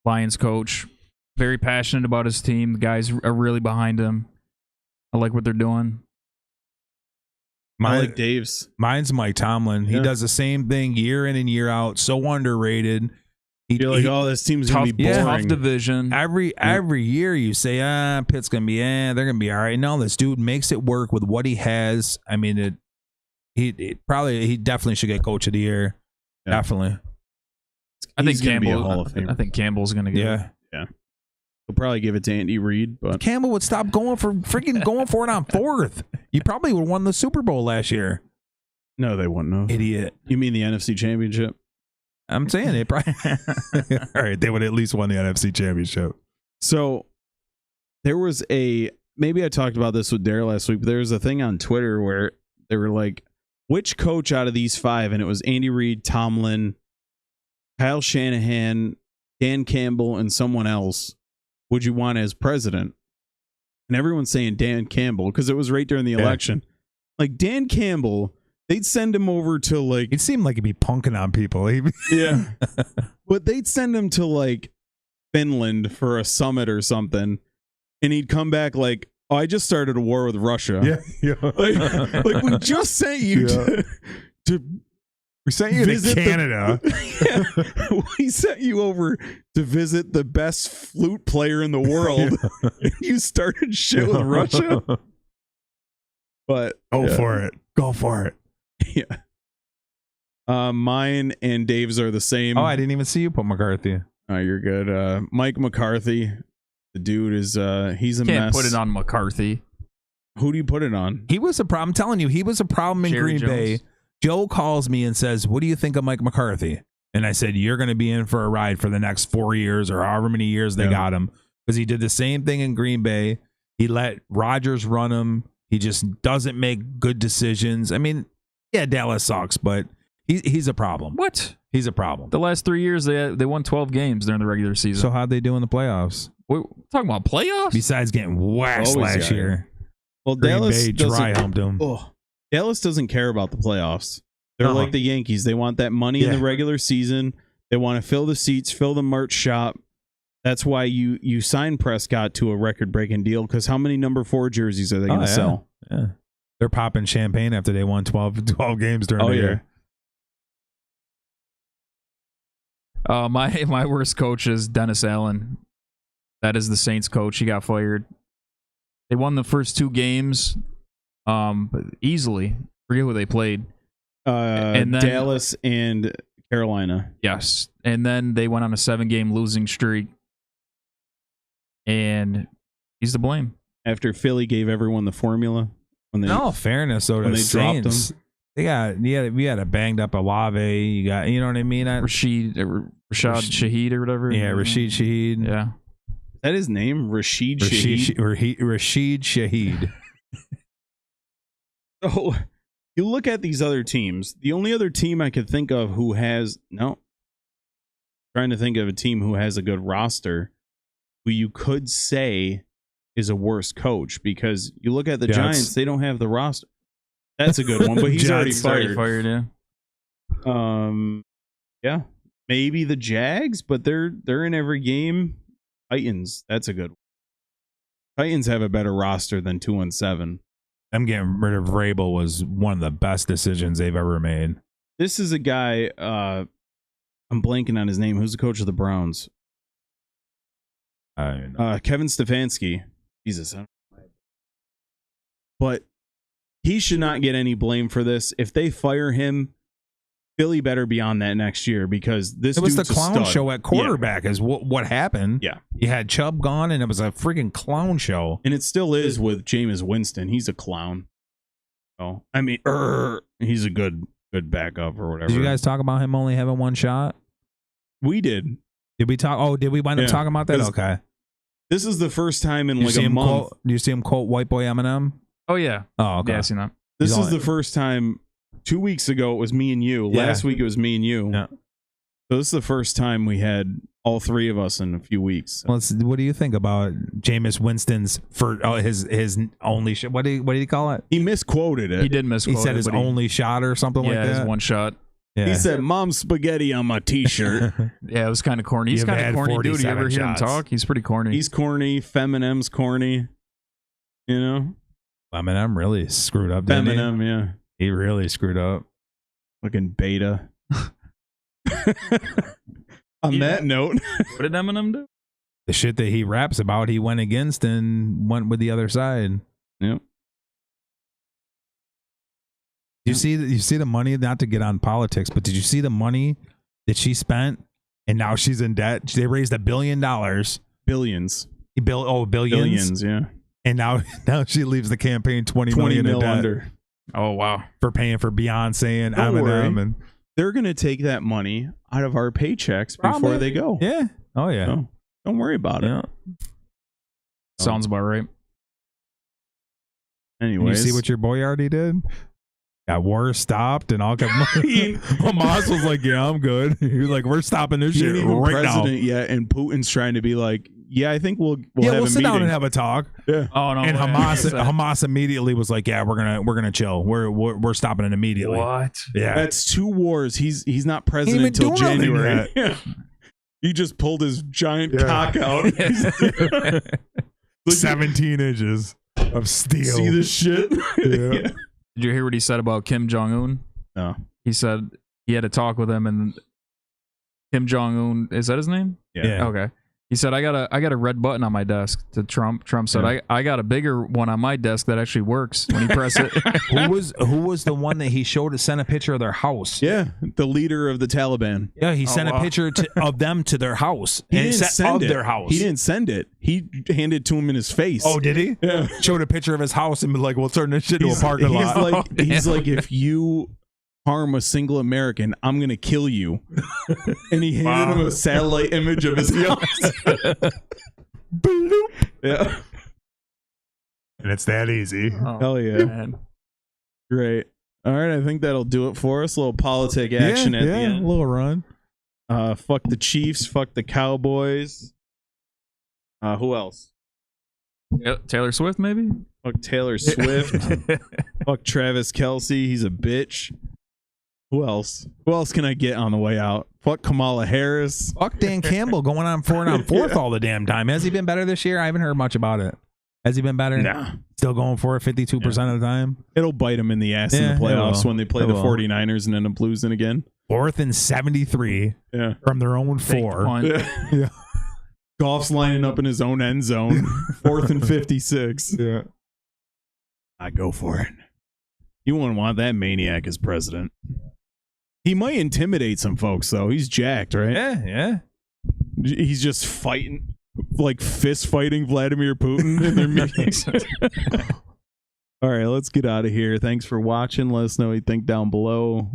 Lions coach. Very passionate about his team. The guys are really behind him. I like what they're doing. I like Dave's. Mine's Mike Tomlin. He does the same thing year in and year out. So underrated. You're like, this team's going to be boring. Tough division. Every year you say, Pitt's going to be, they're going to be all right. No, this dude makes it work with what he has. I mean, he definitely should get coach of the year. Yeah. Definitely. I think Campbell's going to get it. Yeah. He'll probably give it to Andy Reid, but Campbell would stop going for it on 4th. You probably would have won the Super Bowl last year. No, they wouldn't have. Idiot. You mean the NFC Championship? I'm saying it. Probably. All right, they would at least won the NFC Championship. So there was maybe I talked about this with Dare last week, but there was a thing on Twitter where they were like, which coach out of these 5, and it was Andy Reid, Tomlin, Kyle Shanahan, Dan Campbell, and someone else, would you want as president? And everyone's saying Dan Campbell because it was right during the election. Like Dan Campbell, they'd send him over to like... It seemed like he'd be punking on people. Yeah. But they'd send him to like Finland for a summit or something. And he'd come back like, oh, I just started a war with Russia. Yeah. like we just sent you to we sent you to Canada. We sent you over to visit the best flute player in the world. And you started shit with Russia. But go for it. Go for it. Yeah. Mine and Dave's are the same. Oh, I didn't even see you put McCarthy. Oh, you're good. Mike McCarthy. The dude is he's a mess. Can't put it on McCarthy. Who do you put it on? He was a problem. I'm telling you, he was a problem in Green Bay. Joe calls me and says, what do you think of Mike McCarthy? And I said, you're going to be in for a ride for the next 4 years or however many years they got him. Because he did the same thing in Green Bay. He let Rodgers run him. He just doesn't make good decisions. I mean, yeah, Dallas sucks, but he's a problem. What? He's a problem. The last 3 years, they won 12 games during the regular season. So how'd they do in the playoffs? We're talking about playoffs? Besides getting waxed last year. Well, Green Dallas Bay dry humped him. Dallas doesn't care about the playoffs. They're like the Yankees. They want that money in the regular season. They want to fill the seats, fill the merch shop. That's why you sign Prescott to a record-breaking deal, because how many number 4 jerseys are they going to sell? Yeah. They're popping champagne after they won 12 games during the year. My worst coach is Dennis Allen. That is the Saints coach. He got fired. They won the first 2 games but easily. Forget who they played. And then, Dallas and Carolina. Yes. And then they went on a 7-game losing streak. And he's to blame. After Philly gave everyone the formula. When they, no, fairness, though, to the Saints. We had a banged up Olave. You got, you know what I mean? Rashid Shaheed or whatever. Yeah, Rashid Shaheed. Yeah. Is that his name? Rashid Shaheed? Rashid Shaheed. So you look at these other teams. The only other team I could think of who has trying to think of a team who has a good roster who you could say is a worse coach, because you look at the Giants, they don't have the roster. That's a good one, but he's already fired. Yeah. Maybe the Jags, but they're in every game. Titans, that's a good one. Titans have a better roster than 2-7. Them getting rid of Vrabel was one of the best decisions they've ever made. This is a guy, I'm blanking on his name. Who's the coach of the Browns? Kevin Stefanski. Jesus. But he should not get any blame for this. If they fire him, Philly better be on that next year, because this was the dude's clown show at quarterback is what happened. Yeah. You had Chubb gone and it was a freaking clown show. And it still is with Jameis Winston. He's a clown. Oh, I mean, he's a good backup or whatever. Did you guys talk about him only having one shot? We did. Did we talk? Oh, did we wind up talking about that? Okay. This is the first time in like a month. Do you see him quote White Boy Eminem? Oh, yeah. Oh, okay. Yeah, I seen that. This is the first time. 2 weeks ago, it was me and you. Yeah. Last week, it was me and you. Yeah. So this is the first time we had all 3 of us in a few weeks. Well, what do you think about Jameis Winston's his only shot? What did he call it? He misquoted it. He did misquote it. He said his only shot or something like that? Yeah, his one shot. Yeah. He said, "Mom's spaghetti on my T-shirt." Yeah, it was kind of corny. He's kind of corny dude. You ever hear him talk? He's pretty corny. He's corny. Feminem's corny. You know? Eminem really screwed up, didn't Eminem, yeah. He really screwed up. Fucking beta. On that note. What did Eminem do? The shit that he raps about, he went against and went with the other side. Yep. You see the money, not to get on politics, but did you see the money that she spent and now she's in debt? They raised $1 billion. Billions. Billions? Billions, yeah. And now she leaves the campaign 20 million in debt under. Oh, wow. For paying for Beyonce and Don't worry. Eminem. And they're going to take that money out of our paychecks before they go. Yeah. Oh, yeah. So, don't worry about it. Sounds about right. Anyways. You see what your boy already did? Got war stopped and all Hamas was like, yeah, I'm good. He was like, we're stopping this shit right president now. Yet, and Putin's trying to be like, yeah, I think we'll sit down and have a talk. Yeah. Oh no. And Hamas immediately was like, yeah, we're gonna chill. We're stopping it immediately. What? Yeah. That's 2 wars. He's not president until January. Yeah. He just pulled his giant cock out. 17 inches of steel. See this shit? Yeah. Did you hear what he said about Kim Jong-un? No. He said he had a talk with him, and Kim Jong-un, is that his name? Yeah. Okay. He said, I got a red button on my desk to Trump. Trump said, I got a bigger one on my desk that actually works when you press it. Who was the one that he sent a picture of their house? Yeah, the leader of the Taliban. Yeah, he sent a picture of them to their house. He didn't send it. Their house. He didn't send it. He handed it to him in his face. Oh, did he? Yeah. Showed a picture of his house and be like, we'll turn this shit into a parking lot. He's like, if you harm a single American, I'm going to kill you. And he handed him a satellite image of his house. Bloop. Yeah. And it's that easy. Oh, hell yeah. Man. Great. All right, I think that'll do it for us. A little politic action at the end. A little run. Fuck the Chiefs. Fuck the Cowboys. Who else? Taylor Swift, maybe? Fuck Taylor Swift. Fuck Travis Kelce. He's a bitch. Who else? Who else can I get on the way out? Fuck Kamala Harris. Fuck Dan Campbell going on 4 and 4 all the damn time. Has he been better this year? I haven't heard much about it. Has he been better? Nah. Still going for it 52% of the time? It'll bite him in the ass in the playoffs when they play the 49ers and end up losing again. 4th and 73 from their own 4. Yeah. Goff's lining up in his own end zone. 4th and 56. Yeah. I go for it. You wouldn't want that maniac as president. He might intimidate some folks, though. He's jacked, right? Yeah. He's just fighting, like fist fighting Vladimir Putin in their meetings. All right, let's get out of here. Thanks for watching. Let us know what you think down below.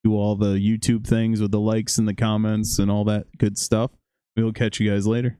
Do all the YouTube things with the likes and the comments and all that good stuff. We'll catch you guys later.